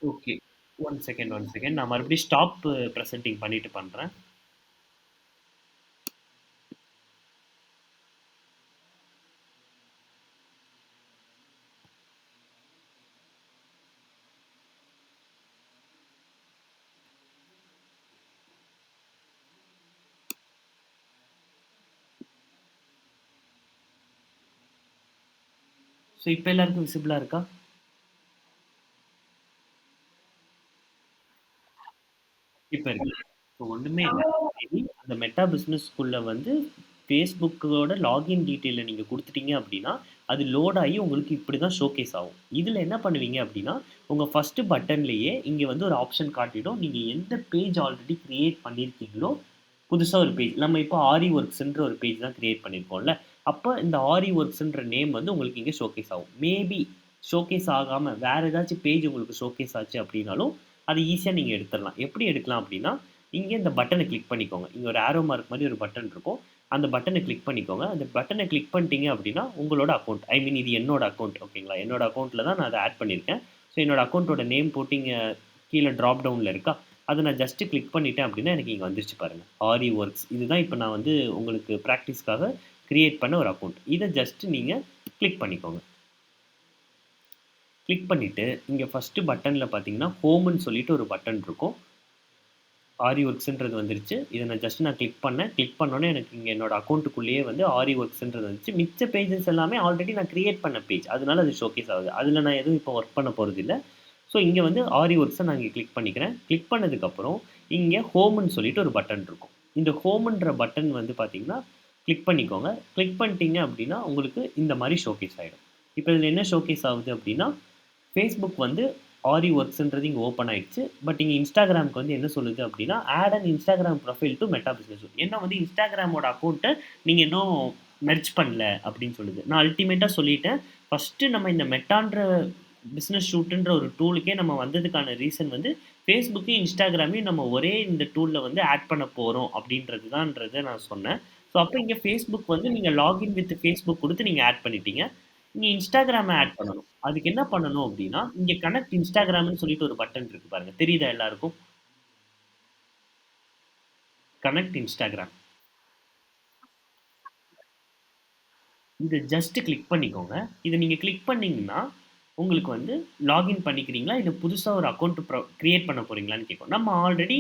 ஓகே. 1 second, 1 second. நான் மறுபடியும் ஸ்டாப் பிரசன்டிங் பண்ணிட்டு பண்றேன். ஸோ இப்ப எல்லாருக்கும் விசிபிளா இருக்கா? இப்ப இருக்கு. ஸோ ஒண்ணுமே இல்ல. மேபி அந்த மெட்டா பிசினஸ்க்குள்ள வந்து Facebookஓட லாகின் டீட்டெயில நீங்க குடுத்துட்டீங்க அப்டின்னா, அது லோட் ஆயி உங்களுக்கு இப்படிதான் ஷோகேஸ் ஆகும். இதுல என்ன பண்ணுவீங்க அப்டின்னா, உங்க ஃபர்ஸ்ட் பட்டன்லேயே இங்க வந்து ஒரு ஆப்ஷன் காட்டிடும். நீங்க எந்த பேஜ் ஆல்ரெடி கிரியேட் பண்ணியிருக்கீங்களோ, புதுசா ஒரு பேஜ். நம்ம இப்போ ஆரி ஒர்க்ஸ்ன்ற ஒரு பேஜ் தான் கிரியேட் பண்ணியிருக்கோம்ல. அப்ப இந்த ஆரி ஒர்க்ஸ்ன்ற நேம் வந்து உங்களுக்கு இங்க ஷோகேஸ் ஆகும். மேபி ஷோகேஸ் ஆகாம வேற ஏதாச்சும் பேஜ் உங்களுக்கு ஷோகேஸ் ஆச்சு அப்டின்னாலும், அது ஈஸியா நீங்க எடுத்துறலாம். எப்படி எடுக்கலாம் அப்டின்னா, இங்க இந்த பட்டன கிளிக் பண்ணிக்கோங்க. இங்க ஒரு ஆரோ மார்க் மாரி ஒரு பட்டன் இருக்கும். அந்த பட்டன கிளிக் பண்ணிக்கோங்க. அந்த பட்டன கிளிக் பண்ணிட்டீங்க அப்டின்னா, உங்களோட அக்கவுண்ட். ஐ மீன் இது என்னோட அக்கவுண்ட் ஓகேங்களா? என்னோட அக்கவுண்ட்ல தான் நான் அத ஆட் பண்ணியிருக்கேன். ஸோ என்னோட அக்கவுண்டோட நேம் போட்டு இங்க கீழ ட்ராப் டவுன்ல இருக்கா? அத நான் ஜஸ்ட் கிளிக் பண்ணிட்டேன் அப்டின்னா, எனக்கு இங்க வந்துருச்சு பாருங்க. ஆரி ஒர்க்ஸ். இதுதான் இப்ப நான் வந்து உங்களுக்கு பிராக்டிஸ்க்காக கிரியேட் பண்ண ஒரு அக்கவுண்ட். இத ஜஸ்ட் நீங்க கிளிக் பண்ணிக்கோங்க. கிளிக் பண்ணிட்டு, இங்க ஃபர்ஸ்ட் பட்டன்ல பார்த்தீங்கன்னா, ஹோம்ன்னு சொல்லிட்டு ஒரு பட்டன் இருக்கும். ஆரி ஒர்க்ஸ்ன்றது வந்துருச்சு. இத நான் ஜஸ்ட் கிளிக் பண்ணேன். கிளிக் பண்ணோனே எனக்கு இங்க என்னோட அக்கவுண்ட்டுக்குள்ளேயே வந்து ஆரி ஒர்க்ஸ்ன்றது வந்துச்சு. மிச்ச பேஜஸ் எல்லாமே ஆல்ரெடி நான் கிரியேட் பண்ண பேஜ். அதனால அது ஷோகேஸ் ஆகுது. அதுல நான் எதுவும் இப்போ ஒர்க் பண்ண போறதில்ல. ஸோ இங்க வந்து ஆரி ஒர்க்ஸ நான் இங்க கிளிக் பண்ணிக்கிறேன். கிளிக் பண்ணதுக்கப்புறம், இங்க ஹோம்ன்னு சொல்லிட்டு ஒரு பட்டன் இருக்கும். இந்த ஹோம்ன்ற பட்டன் வந்து பார்த்தீங்கன்னா, கிளிக் பண்ணிக்கோங்க. கிளிக் பண்ணிட்டீங்க அப்டின்னா, உங்களுக்கு இந்த மாரி ஷோகேஸ் ஆயிடும். இப்ப இதுல என்ன ஷோகேஸ் ஆகுது அப்டின்னா, Facebook வந்து ஆரி ஒர்க்ஸ்ன்றது இங்க ஓப்பன் ஆயிடுச்சு. பட் இங்க Instagramக்கு வந்து என்ன சொல்லுது அப்டின்னா, add an Instagram profile to meta business. ஏன்னா வந்து Instagramஓட அக்கவுண்ட்ட நீங்க இன்னும் மெர்ஜ் பண்ணல அப்டின்னு சொல்லுது. நான் அல்டிமேட்டா சொல்லிட்டேன். ஃபர்ஸ்ட்டு நம்ம இந்த மெட்டான்ற பிசினஸ் ஷூட்ன்ற ஒரு டூலுக்கே நம்ம வந்ததுக்கான ரீசன் வந்து Facebookயும், Instagramமையும் நம்ம ஒரே இந்த டூல்ல வந்து ஆட் பண்ண போறோம் அப்டின்றது தான்றத நான் சொன்னேன். ஸோ அப்ப இங்க Facebook வந்து நீங்க லாகின் வித் Facebook குடுத்து நீங்க ஆட் பண்ணிட்டீங்க. நீங்க Instagram ஆட் பண்ணணும். அதுக்கு என்ன பண்ணணும் அப்டின்னா, இங்க கனெக்ட் Instagramன்னு சொல்லிட்டு ஒரு பட்டன் இருக்கு பாருங்க. தெரியுதா எல்லாருக்கும்? Connect Instagram. இத ஜஸ்ட் கிளிக் பண்ணிக்கோங்க. இத நீங்க கிளிக் பண்ணீங்கன்னா, உங்களுக்கு வந்து லாகின் பண்ணிக்கிறீங்களா? இல்ல புதுசா ஒரு அக்கவுண்ட் கிரியேட் பண்ண போறீங்களான்னு கேட்கும். நம்ம ஆல்ரெடி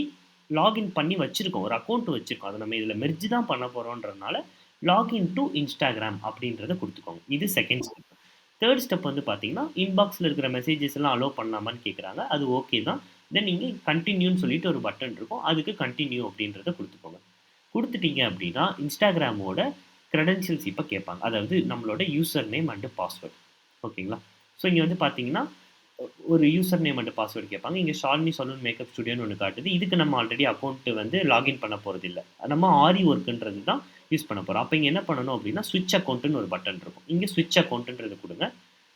லாகின் பண்ணி வச்சிருக்கோம். ஒரு அக்கவுண்ட் வச்சிருக்கோம். அத நம்ம இதுல மெர்ஜ் தான் பண்ண போறோம்ன்றனால, லாகின் டூ Instagram அப்டின்றத குடுத்துக்கோங்க. இது செகண்ட் ஸ்டெப். தேர்ட் ஸ்டெப் வந்து பார்த்தீங்கன்னா, இன்பாக்ஸில் இருக்கிற மெசேஜஸ் எல்லாம் அலோ பண்ணலாமான்னு கேட்குறாங்க. அது ஓகே தான். தென் நீங்க கன்டின்யூன்னு சொல்லிட்டு ஒரு பட்டன் இருக்கும். அதுக்கு கன்டின்யூ அப்படின்றத குடுத்துக்கோங்க. குடுத்துட்டீங்க அப்படின்னா, Instagramமோட கிரெடென்ஷியல்ஸ் இப்ப கேட்பாங்க. அதாவது நம்மளோட யூசர் நேம் அண்ட் பாஸ்வேர்ட். ஓகேங்களா? ஸோ இங்க வந்து பார்த்தீங்கன்னா, ஒரு யூசர் நேம் அண்ட் பாஸ்வேர்ட் கேட்பாங்க. இங்க ஷாலினி சலூன் மேக்கப் ஸ்டுடியோன்னு ஒண்ணு காட்டுது. இதுக்கு நம்ம ஆல்ரெடி அக்கவுண்ட் வந்து லாகின் பண்ண போறதில்ல. நம்ம ஆரி ஒர்க்ன்றது தான் யூஸ் பண்ண போறோம். அப்ப இங்க என்ன பண்ணணும் அப்படின்னா, ஸ்விட்ச் அக்கவுண்ட்ன்னு ஒரு பட்டன் இருக்கும். இங்க ஸ்விட்ச் அக்கவுண்ட்ன்றத குடுங்க.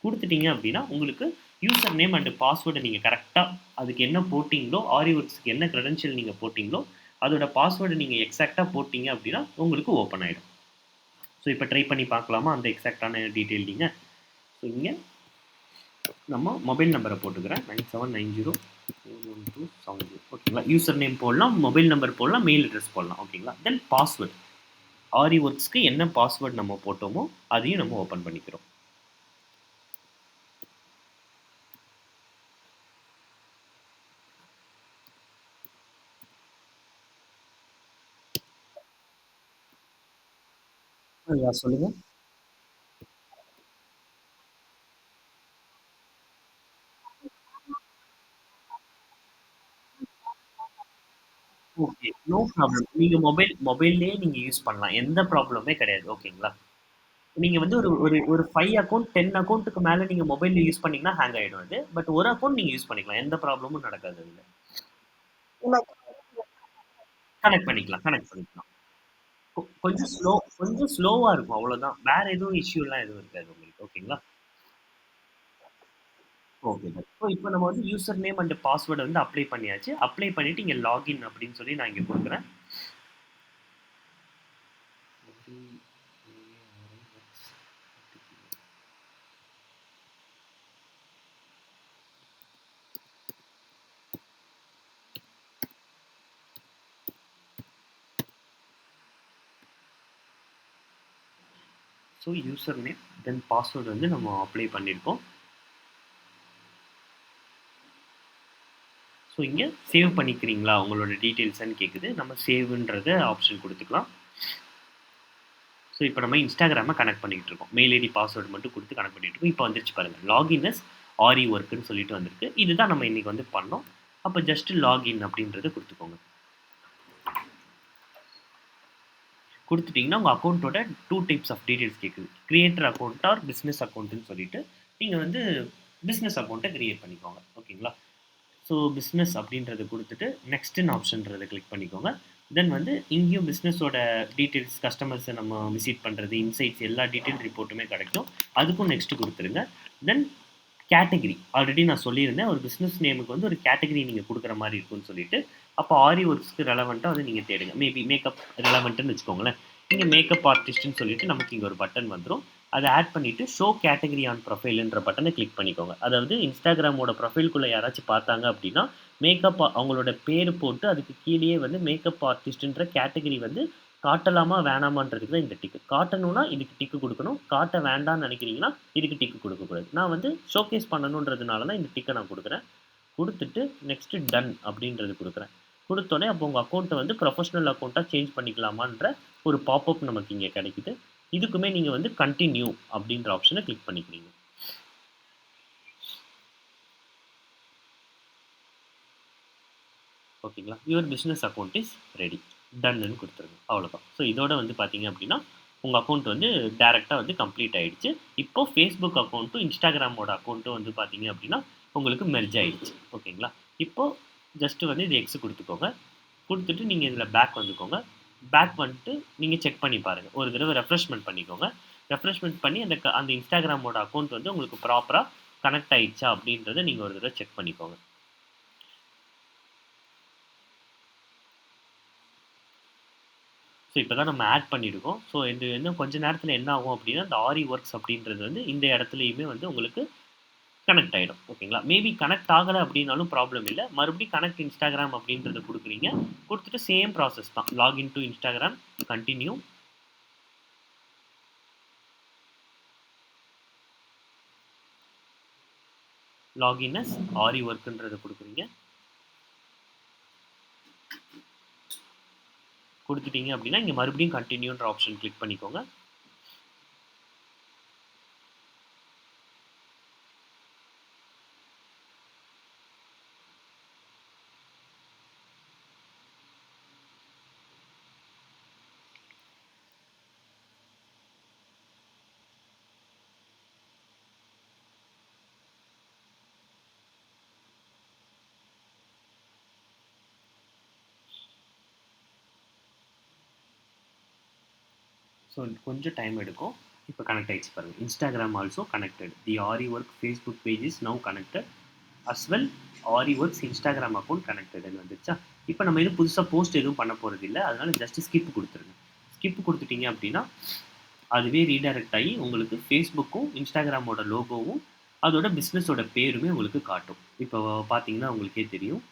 குடுத்துட்டீங்க அப்படின்னா, உங்களுக்கு யூசர் நேம் அண்ட் பாஸ்வேர்ட நீங்க கரெக்ட்டா அதுக்கு என்ன போட்டீங்களோ, ஆரி ஒர்க்ஸ்க்கு என்ன கிரெடென்ஷியல் நீங்க போட்டீங்களோ, அதோட பாஸ்வேர்ட நீங்க எக்ஸாக்ட்டா போட்டீங்க அப்படின்னா, உங்களுக்கு ஓப்பன் ஆயிடும். ஸோ இப்ப ட்ரை பண்ணி பார்க்கலாமா? அந்த எக்ஸாக்ட்டான டீட்டெயில் நீங்க. ஸோ இங்க நம்ம மொபைல் நம்பர போட்டுக்கிறேன். 97904127 ஓகேங்களா? யூசர் நேம் போடலாம், மொபைல் நம்பர் போடலாம், மெயில் அட்ரஸ் போடலாம். ஓகேங்களா? தென் பாஸ்வேர்ட். ஆரி ஒர்க்ஸ்க்கு என்ன பாஸ்வேர்ட் நம்ம போட்டோமோ, அதையும் நம்ம ஓப்பன் பண்ணிக்கிறோம். சொல்லுங்க. ஓகே. No problem. நீங்க மொபைல்லயே நீங்க யூஸ் பண்ணலாம். எந்த ப்ராப்ளமுமே கிடையாது. ஓகேங்களா? நீங்க வந்து ஒரு ஒரு ஒரு 5 அக்கவுண்ட், 10 அக்கவுண்ட்க்கு மேல நீங்க மொபைல்ல யூஸ் பண்ணீங்கன்னா ஹேங் ஆயிடும் அது. பட் ஒரு அக்கவுண்ட் நீங்க யூஸ் பண்ணிக்கலாம். எந்த ப்ராப்ளமும் நடக்காது அதுல. கனெக்ட் பண்ணிக்கலாம். கொஞ்சம் ஸ்லோவா இருக்கும் அவ்வளவுதான். வேற எதுவும் இஷ்யூலாம் எதுவும் இருக்காது உங்களுக்கு. ஓகேங்களா? Okay done. ஸோ இப்ப நம்ம வந்து யூசர் நேம் அண்ட் பாஸ்வேர்ட் வந்து அப்ளை பண்ணியாச்சு. அப்ளை பண்ணிட்டு இங்க லாகின் அப்படின்னு சொல்லி நான் இங்க குடுக்குறேன். ஸோ யூசர் நேம் தென் பாஸ்வேர்ட் வந்து நம்ம அப்ளை பண்ணியிருக்கோம். ஸோ இங்க சேவ் பண்ணிக்கிறீங்களா உங்களோட டீட்டெயில்ஸ்ன்னு கேட்குது. நம்ம சேவ்ன்றத ஆப்ஷன் குடுத்துக்கலாம். ஸோ இப்ப நம்ம Instagramம கனெக்ட் பண்ணிக்கிட்டு இருக்கோம். மெயில் ஐடி, பாஸ்வேர்ட் மட்டும் குடுத்து கனெக்ட் பண்ணிட்டு இருக்கோம். இப்ப வந்துருச்சு பாருங்க. லாகின் அஸ் ஆரி ஒர்க்ன்னு சொல்லிட்டு வந்திருக்கு. இதுதான் நம்ம இன்னைக்கு வந்து பண்ணோம். அப்ப ஜஸ்ட் லாகின் அப்படின்றத குடுத்துக்கோங்க. குடுத்துட்டீங்கன்னா, உங்க அக்கவுண்டோட 2 டைப்ஸ் ஆஃப் டீட்டெயில்ஸ் கேட்குது. கிரியேட்டர் அக்கவுண்ட் ஆர் பிசினஸ் அக்கவுண்ட்ன்னு சொல்லிட்டு, நீங்க வந்து பிசினஸ் அக்கவுண்ட்ட கிரியேட் பண்ணிக்கோங்க. ஓகேங்களா? ஸோ பிசினஸ் அப்படின்றத குடுத்துட்டு, நெக்ஸ்ட்ன்னு ஆப்ஷன்றத கிளிக் பண்ணிக்கோங்க. தென் வந்து இங்கேயும் பிசினஸோட டீட்டெயில்ஸ், கஸ்டமர்ஸ நம்ம விசிட் பண்றது, இன்சைட்ஸ் எல்லா டீட்டெயில் ரிப்போர்ட்டுமே கிடைக்கும். அதுக்கும் நெக்ஸ்ட் குடுத்துருங்க. தென் கேட்டகரி ஆல்ரெடி நான் சொல்லியிருந்தேன். ஒரு பிசினஸ் நேமுக்கு வந்து ஒரு கேட்டகரி நீங்க குடுக்குற மாரி இருக்கும்னு சொல்லிட்டு, அப்ப ஆரி ஒர்க்ஸ்க்கு ரெலவென்ட்டா வந்து நீங்க தேடுங்க. மேபி மேக்கப் ரெலவென்ட்ன்னு வச்சுக்கோங்களேன். நீங்க மேக்கப் ஆர்டிஸ்ட்ன்னு சொல்லிட்டு நமக்கு இங்க ஒரு பட்டன் வந்துரும். அத ஆட் பண்ணிட்டு ஷோ கேட்டகரி ஆன் ப்ரொஃபைல்ன்ற பட்டன கிளிக் பண்ணிக்கோங்க. அதாவது Instagramமோட ப்ரொஃபைல்குள்ள யாராச்சும் பார்த்தாங்க அப்படின்னா, மேக்கப் அவங்களோட பேரு போட்டு அதுக்கு கீழயே வந்து மேக்கப் ஆர்டிஸ்ட்ன்ற கேட்டகரி வந்து காட்டலாமா வேணாமான்றதுக்கு தான் இந்த டிக். காட்டணும்னா இதுக்கு டிக் குடுக்கணும். காட்ட வேண்டாம்னு நெனைக்கிறீங்கன்னா, இதுக்கு டிக் குடுக்கக்கூடாது. நான் வந்து ஷோகேஸ் பண்ணணுன்றதுனால தான் இந்த டிக்க நான் குடுக்குறேன். குடுத்துட்டு நெக்ஸ்ட் டன் அப்படின்றது குடுக்குறேன். குடுத்தோனே அப்போ உங்க அக்கவுண்ட்ட வந்து ப்ரொஃபஷனல் அக்கவுண்ட்டா சேஞ்ச் பண்ணிக்கலாமான்ற ஒரு பாப்பப் நமக்கு இங்க கெடைக்குது. இதுக்குமே நீங்க வந்து கன்டின்யூ அப்படின்ற ஆப்ஷன கிளிக் பண்ணிக்கிறீங்க. ஓகேங்களா? Your business account is ready. டன்ன்னு குடுத்துருங்க. அவ்வளோதான். ஸோ இதோட வந்து பார்த்தீங்க அப்படின்னா, உங்க அக்கவுண்ட் வந்து டைரக்ட்டா வந்து கம்ப்ளீட் ஆயிடுச்சு. இப்போ Facebook அக்கவுண்ட்டும், Instagramமோட அக்கவுண்ட்டும் வந்து பார்த்தீங்க அப்படின்னா, உங்களுக்கு மெர்ஜ் ஆயிடுச்சு. ஓகேங்களா? இப்போ ஜஸ்ட் வந்து இது எக்ஸ் குடுத்துக்கோங்க. குடுத்துட்டு நீங்க இதில பேக் வந்துக்கோங்க. பேக் வந்துட்டு நீங்க செக் பண்ணி பாருங்க. ஒரு தடவ ரெஃப்ரெஷ்மென்ட் பண்ணிக்கோங்க. ரெஃப்ரெஷ்மென்ட் பண்ணி அந்த Instagramமோட அக்கவுண்ட் வந்து உங்களுக்கு ப்ராப்பரா கனெக்ட் ஆயிடுச்சா அப்படின்றத நீங்க ஒரு தடவ செக் பண்ணிக்கோங்க. ஸோ இப்போ தான் நம்ம ஆட் பண்ணியிருக்கோம். ஸோ இது இன்னும் கொஞ்ச நேரத்தில என்ன ஆகும் அப்படின்னா, இந்த ஆரி ஒர்க்ஸ் அப்படின்றது வந்து இந்த இடத்துலயுமே வந்து உங்களுக்கு கனெக்ட் ஆயிடும். ஓகேங்களா? மேபி கனெக்ட் ஆகல அப்படின்னாலும் ப்ராப்ளம் இல்ல. மறுபடியும் கனெக்ட் Instagram அப்படின்றத குடுக்குறீங்க. குடுத்துட்டு சேம் ப்ராசஸ் தான். Login to Instagram, continue, login as Aari ஒர்க்ன்றத குடுக்குறீங்க. குடுத்துட்டீங்க அப்படின்னா, இங்க மறுபடியும் கன்டின்யூன்ற ஆப்ஷன் கிளிக் பண்ணிக்கோங்க. ஸோ கொஞ்சம் டைம் எடுக்கும். இப்போ கனெக்ட் ஆயிடுச்சு பாருங்க. Instagram also connected. The Aari work Facebook page is now connected as well Aari works Instagram account கனெக்டட்னு வந்துச்சா. இப்போ நம்ம எதுவும் புதுசாக போஸ்ட் எதுவும் பண்ண போகிறது இல்லை, அதனால ஜஸ்ட் ஸ்கிப் கொடுத்துருங்க. ஸ்கிப் கொடுத்துட்டீங்க அப்படின்னா அதுவே ரீடைரக்ட் ஆகி உங்களுக்கு ஃபேஸ்புக்கும் இன்ஸ்டாகிராமோட லோகோவும் அதோட பிஸ்னஸோட பேருமே உங்களுக்கு காட்டும். இப்போ பார்த்தீங்கன்னா உங்களுக்கே தெரியும்.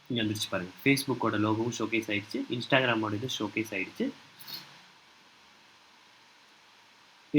இங்கே வந்துருச்சு பாருங்க. ஃபேஸ்புக்கோட லோகோவும் ஷோகேஸ் ஆயிடுச்சு, இன்ஸ்டாகிராமோட இது ஷோகேஸ் ஆயிடுச்சு.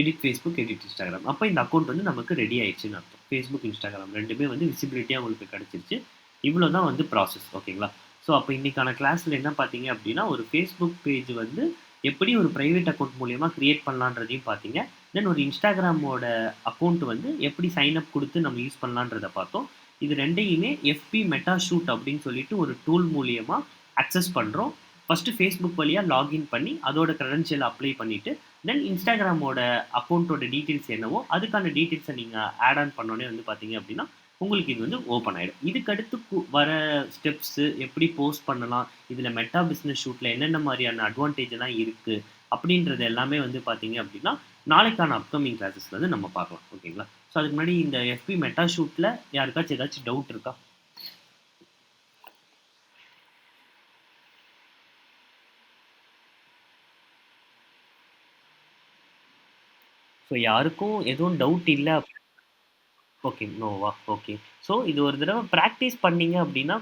Edit Facebook, edit Instagram. அப்போ இந்த அக்கௌண்ட் வந்து நமக்கு ரெடி ஆயிடுச்சுன்னு அர்த்தம். ஃபேஸ்புக், இன்ஸ்டாகிராம் ரெண்டுமே வந்து விசிபிலிட்டியாக உங்களுக்கு கிடச்சிருச்சு. இவ்வளோ தான் வந்து ப்ராசஸ், ஓகேங்களா? ஸோ அப்போ இன்னைக்கான கிளாஸில் என்ன பார்த்தீங்க அப்படின்னா, ஒரு ஃபேஸ்புக் பேஜ் வந்து எப்படி ஒரு பிரைவேட் அக்கௌண்ட் மூலியமா கிரியேட் பண்ணலான்றதையும் பார்த்தீங்க. தென் ஒரு இன்ஸ்டாகிராமோட அக்கௌண்ட் வந்து எப்படி சைன் அப் கொடுத்து நம்ம யூஸ் பண்ணலான்றத பார்த்தோம். இது ரெண்டையுமே எஃபி மெட்டா ஷூட் அப்படின்னு சொல்லிட்டு ஒரு டூல் மூலியமா அக்சஸ் பண்ணுறோம். ஃபர்ஸ்ட்டு ஃபேஸ்புக் வழியாக லாகின் பண்ணி அதோட கிரெடென்ஷியல் அப்ளை பண்ணிட்டு தென் இன்ஸ்டாகிராமோட அக்கௌண்ட்டோட டீட்டெயில்ஸ் என்னவோ அதுக்கான டீட்டெயில்ஸை நீங்கள் ஆட் ஆன் பண்ணோன்னே வந்து பார்த்தீங்க அப்படின்னா உங்களுக்கு இது வந்து ஓப்பன் ஆகிடும். இதுக்கு அடுத்து வர ஸ்டெப்ஸு எப்படி போஸ்ட் பண்ணலாம், இதில் மெட்டா பிஸ்னஸ் ஷூட்டில் என்னென்ன மாதிரியான அட்வான்டேஜ் எல்லாம் இருக்குது அப்படின்றது எல்லாமே வந்து பார்த்தீங்க அப்படின்னா நாளைக்கான அப்கமிங் கிளாஸஸில் வந்து நம்ம பார்க்கலாம், ஓகேங்களா? ஸோ அதுக்கு முன்னாடி இந்த எஃபி மெட்டா ஷூட்டில் யாருக்காச்சும் ஏதாச்சும் டவுட் இருக்கா? ஸோ யாருக்கும் எதுவும் டவுட் இல்லை. ஓகே. நோவா? ஓகே. ஸோ இது ஒரு தடவ பிராக்டிஸ் பண்ணீங்க அப்டின்னா,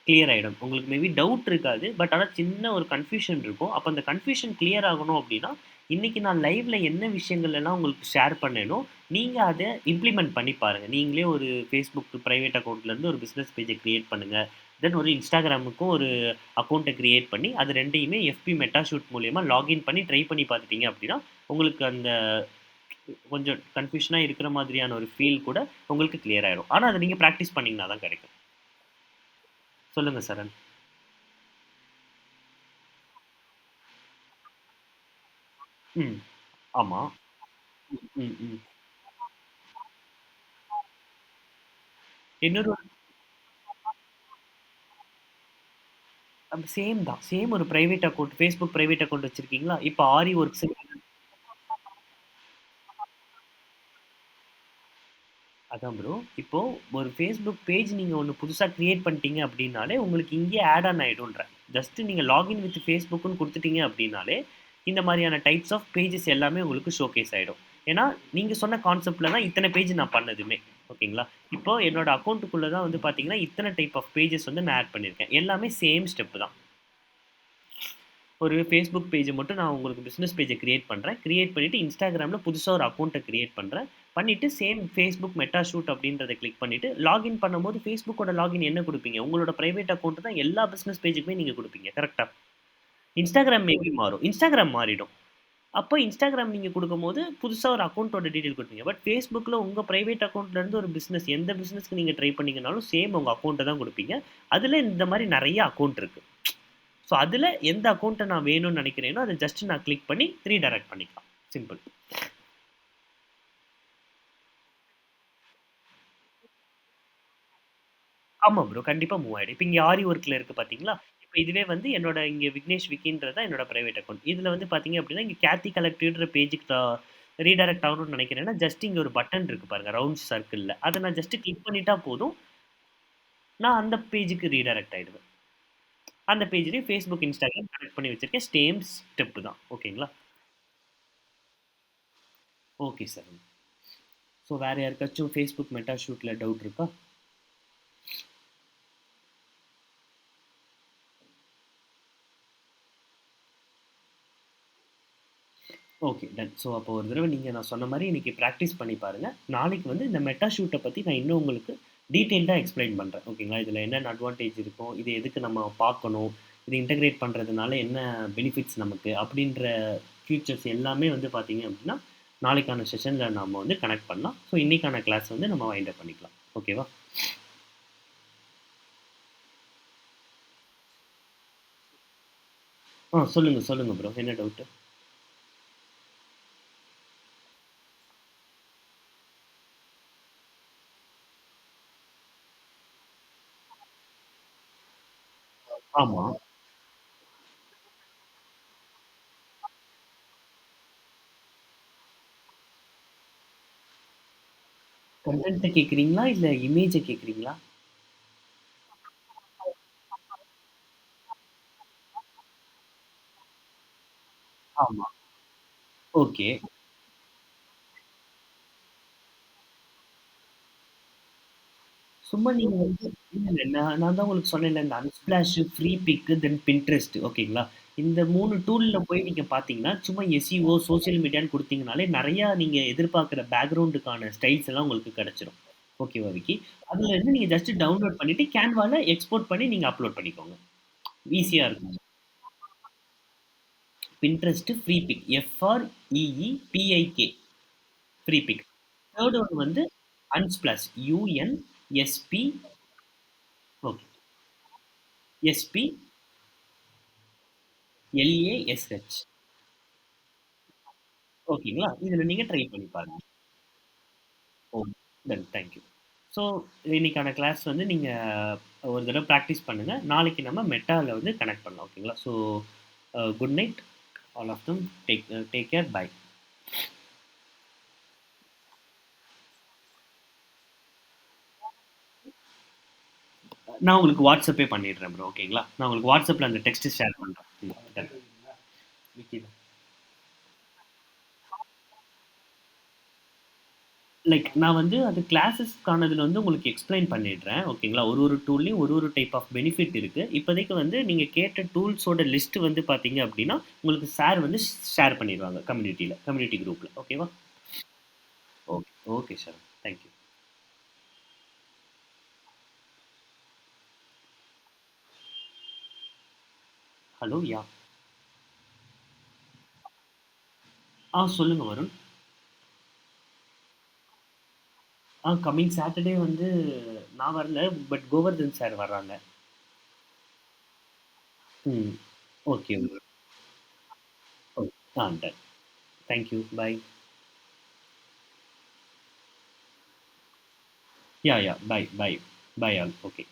கிளியர் ஆயிடும். உங்களுக்கு மேபி டவுட் இருக்காது. பட் ஆனா சின்ன ஒரு கன்ஃப்யூஷன் இருக்கும். அப்ப அந்த கன்ஃப்யூஷன் கிளியர் ஆகணும் அப்டின்னா, இன்னைக்கு நான் லைவ்ல என்ன விஷயங்கள் எல்லாம் உங்களுக்கு ஷேர் பண்ணேனோ, நீங்க அத இம்ப்ளிமெண்ட் பண்ணி பாருங்க. நீங்களே ஒரு Facebook பிரைவேட் அக்கவுண்ட்லருந்து ஒரு பிசினஸ் பேஜ கிரியேட் பண்ணுங்க. தென் ஒரு Instagramக்கும் ஒரு அக்கவுண்ட்ட கிரியேட் பண்ணி, அது 2யுமே எஃபி மெட்டா ஷூட் மூலியமா லாகின் பண்ணி ட்ரை பண்ணி பார்த்துட்டீங்க அப்டின்னா, உங்களுக்கு அந்த கொஞ்சம் கன்ஃப்யூஷனா இருக்கிற மாதிரியான ஒரு ஃபீல் கூட உங்களுக்கு கிளியர் ஆயிரும். ஆனா அத நீங்க பிராக்டிஸ் பண்ணீங்கன்னா தான் கிடைக்கும். சொல்லுங்க சரண். ம். ஆமா. ம், ம். இன்னொரு சேம் தான். சேம் ஒரு private account Facebook private account வச்சிருக்கீங்களா? இப்ப ஆரி ஒர்க்ஸ் அதான் ப்ரோ. இப்போ ஒரு Facebook பேஜ் நீங்க ஒண்ணு புதுசா கிரியேட் பண்ணிட்டீங்க அப்டின்னாலே, உங்களுக்கு இங்கேயே ஆட் ஆன் ஆயிடும்ன்றேன். ஜஸ்ட் நீங்க லாகின் வித் Facebookன்னு குடுத்துட்டீங்க அப்டின்னாலே, இந்த மாரியான டைப்ஸ் ஆஃப் பேஜஸ் எல்லாமே உங்களுக்கு ஷோகேஸ் ஆயிடும். ஏன்னா, நீங்க சொன்ன கான்செப்ட்ல தான் இத்தன பேஜ் நான் பண்ணதுமே. ஓகேங்களா? இப்போ என்னோட அக்கவுண்ட்டுக்குள்ள தான் வந்து பார்த்தீங்கன்னா, இத்தன டைப் ஆஃப் பேஜஸ் வந்து நான் ஆட் பண்ணியிருக்கேன். எல்லாமே சேம் ஸ்டெப் தான். ஒரு Facebook பேஜ மட்டும் நான் உங்களுக்கு பிசினஸ் பேஜ கிரியேட் பண்றேன். கிரியேட் பண்ணிட்டு Instagramல புதுசா ஒரு அக்கவுண்ட்ட கிரியேட் பண்றேன். பண்ணிட்டு சேம் Facebook மெட்டா ஷூட் அப்படின்றத கிளிக் பண்ணிட்டு, லாகின் பண்ணும்போது Facebookோட லாகின் என்ன குடுப்பீங்க? உங்களோட பிரைவேட் அக்கவுண்ட் தான் எல்லா பிசினஸ் பேஜுக்குமே நீங்க குடுப்பீங்க. கரெக்ட்டா? Instagram மேபி மாறும். Instagram மாறிடும். அப்போ Instagram நீங்க குடுக்கும்போது, புதுசா ஒரு அக்கவுண்டோட டீட்டெயில் குடுப்பீங்க. பட் Facebookல உங்க பிரைவேட் அக்கவுண்ட்ல இருந்து ஒரு பிசினஸ் எந்த பிசினஸ்க்கு நீங்க ட்ரை பண்ணீங்கனாலும், சேம் உங்க அக்கவுண்ட்ட தான் குடுப்பீங்க. அதுல இந்த மாரி நெறைய அக்கவுண்ட் இருக்கு. ஸோ அதில எந்த அக்கவுண்ட்ட நான் வேணும்னு நினைக்கிறேனோ, அத ஜஸ்ட் நான் கிளிக் பண்ணி ரீடைரக்ட் பண்ணிக்கலாம். சிம்பிள். ஆமா ப்ரோ. கண்டிப்பா மூவ் ஆயிடும். இப்ப இங்க ஆரி ஒர்க்ல இருக்கு பார்த்தீங்களா? இப்ப இதுவே வந்து என்னோட இங்க விக்னேஷ் விக்கின்றது தான் என்னோட பிரைவேட் அக்கவுண்ட். இதுல வந்து பார்த்தீங்க அப்டின்னா, இங்க கேத்தி கலெக்டிவ்ன்ற பேஜ்க்கு ரீடைரக்ட் ஆகணும்னு நினைக்கிறேன்னா, ஜஸ்ட் இங்க ஒரு பட்டன் இருக்கு பாருங்க. ரவுண்ட் சர்க்கிள்ல. அத நான் ஜஸ்ட் கிளிக் பண்ணிட்டா போதும். நான் அந்த பேஜ்க்கு ரீடைரக்ட் ஆயிடுவேன். அந்த பேஜ்லயும் Facebook, Instagram கனெக்ட் பண்ணி வச்சிருக்கேன். சேம் ஸ்டெப் தான். ஓகேங்களா? Okay sir. ஸோ வேற யாருக்காச்சும் Facebook மெட்டா ஷூட்ல டவுட் இருக்கா? Okay done. ஸோ அப்போ ஒரு தடவ நீங்க நான் சொன்ன மாரி இன்னைக்கு பிராக்டிஸ் பண்ணி பாருங்க. நாளைக்கு வந்து இந்த மெட்டா ஷூட்ட பத்தி நான் இன்னும் உங்களுக்கு டீட்டெயில்டா எக்ஸ்ப்ளைன் பண்றேன். ஓகேங்களா? இதுல என்னென்ன அட்வான்டேஜ் இருக்கும்? இது எதுக்கு நம்ம பார்க்கணும்? இது இன்டகிரேட் பண்றதுனால என்ன பெனிஃபிட்ஸ் நமக்கு? அப்படின்ற ஃபீச்சர்ஸ் எல்லாமே வந்து பார்த்தீங்க அப்படின்னா, நாளைக்கான செஷன்ல நாம வந்து கனெக்ட் பண்ணலாம். ஸோ இன்னைக்கான கிளாஸ் வந்து நம்ம வைண்ட் அப் பண்ணிக்கலாம். ஓகேவா? சொல்லுங்க, சொல்லுங்க ப்ரோ. என்ன டவுட்டு? ஆமா. கன்டென்ட்ட கேட்கிறீங்களா? இல்ல இமேஜ கேட்கிறீங்களா? ஆமா. ஓகே. சும்மா நீங்க வந்து இல்ல, இல்ல. நான் தான் உங்களுக்கு சொன்னேன்ல, இந்த Unsplash, ஃப்ரீ பிக், தென் Pinterest ஓகேங்களா? இந்த 3 டூல்ல போய் நீங்க பார்த்தீங்கன்னா, சும்மா எஸ்இஓ, சோசியல் மீடியான்னு குடுத்தீங்கனாலே, நெறையா நீங்க எதிர்பார்க்கிற பேக்கிரவுண்டுக்கான ஸ்டைல்ஸ் எல்லாம் உங்களுக்கு கிடைச்சிரும். ஓகேவா விக்கி? அதுலருந்து நீங்க ஜஸ்ட் டவுன்லோட் பண்ணிட்டு, Canvaல எக்ஸ்போர்ட் பண்ணி நீங்க அப்லோட் பண்ணிக்கோங்க. ஈஸியா இருக்கும். Pinterest Freepik. FREEPIK Freepik. 3 one வந்து Unsplash. UNSP okay. SPLASH ஓகேங்களா? இதுல நீங்க ட்ரை பண்ணி பாருங்க. Oh! Done. Thank you. So இன்னைக்கான கிளாஸ் வந்து நீங்க ஒரு தடவ பிராக்டிஸ் பண்ணுங்க. நாளைக்கு நம்ம மெட்டால வந்து கனெக்ட் பண்ணலாம். ஓகேங்களா? So good night all of them. Take care. Bye. நான் உங்களுக்கு வாட்ஸ்அப்பே பண்ணிடுறேன் ப்ரோ. ஓகேங்களா? நான் உங்களுக்கு வாட்ஸ்அப்ல அந்த டெக்ஸ்ட் ஷேர் பண்றேன். டன். விக்கி தான். லைக் நான் வந்து அது கிளாஸஸ்க்கானதுல வந்து உங்களுக்கு எக்ஸ்பிளைன் பண்ணிடுறேன். ஓகேங்களா? ஒரு ஒரு டூல்லயும் ஒரு ஒரு டைப் ஆஃப் பெனிஃபிட் இருக்கு. இப்போதைக்கு வந்து நீங்க கேட்ட டூல்ஸோட லிஸ்ட் வந்து பார்த்தீங்க அப்டின்னா, உங்களுக்கு சார் வந்து ஷேர் பண்ணிருவாங்க கம்யூனிட்டில, கம்யூனிட்டி குரூப்ல. ஓகேவா? Okay. Okay sir. Thank you. Hello yeah! சொல்லுங்க வருண். கம்மிங் சாட்டர்டே வந்து நான் வரல. பட் கோவர்தன் சார் வர்றாங்க. ம். Okay. Oh done. Thank you. Bye. Yeah! Bye. Bye. Bye all. Okay.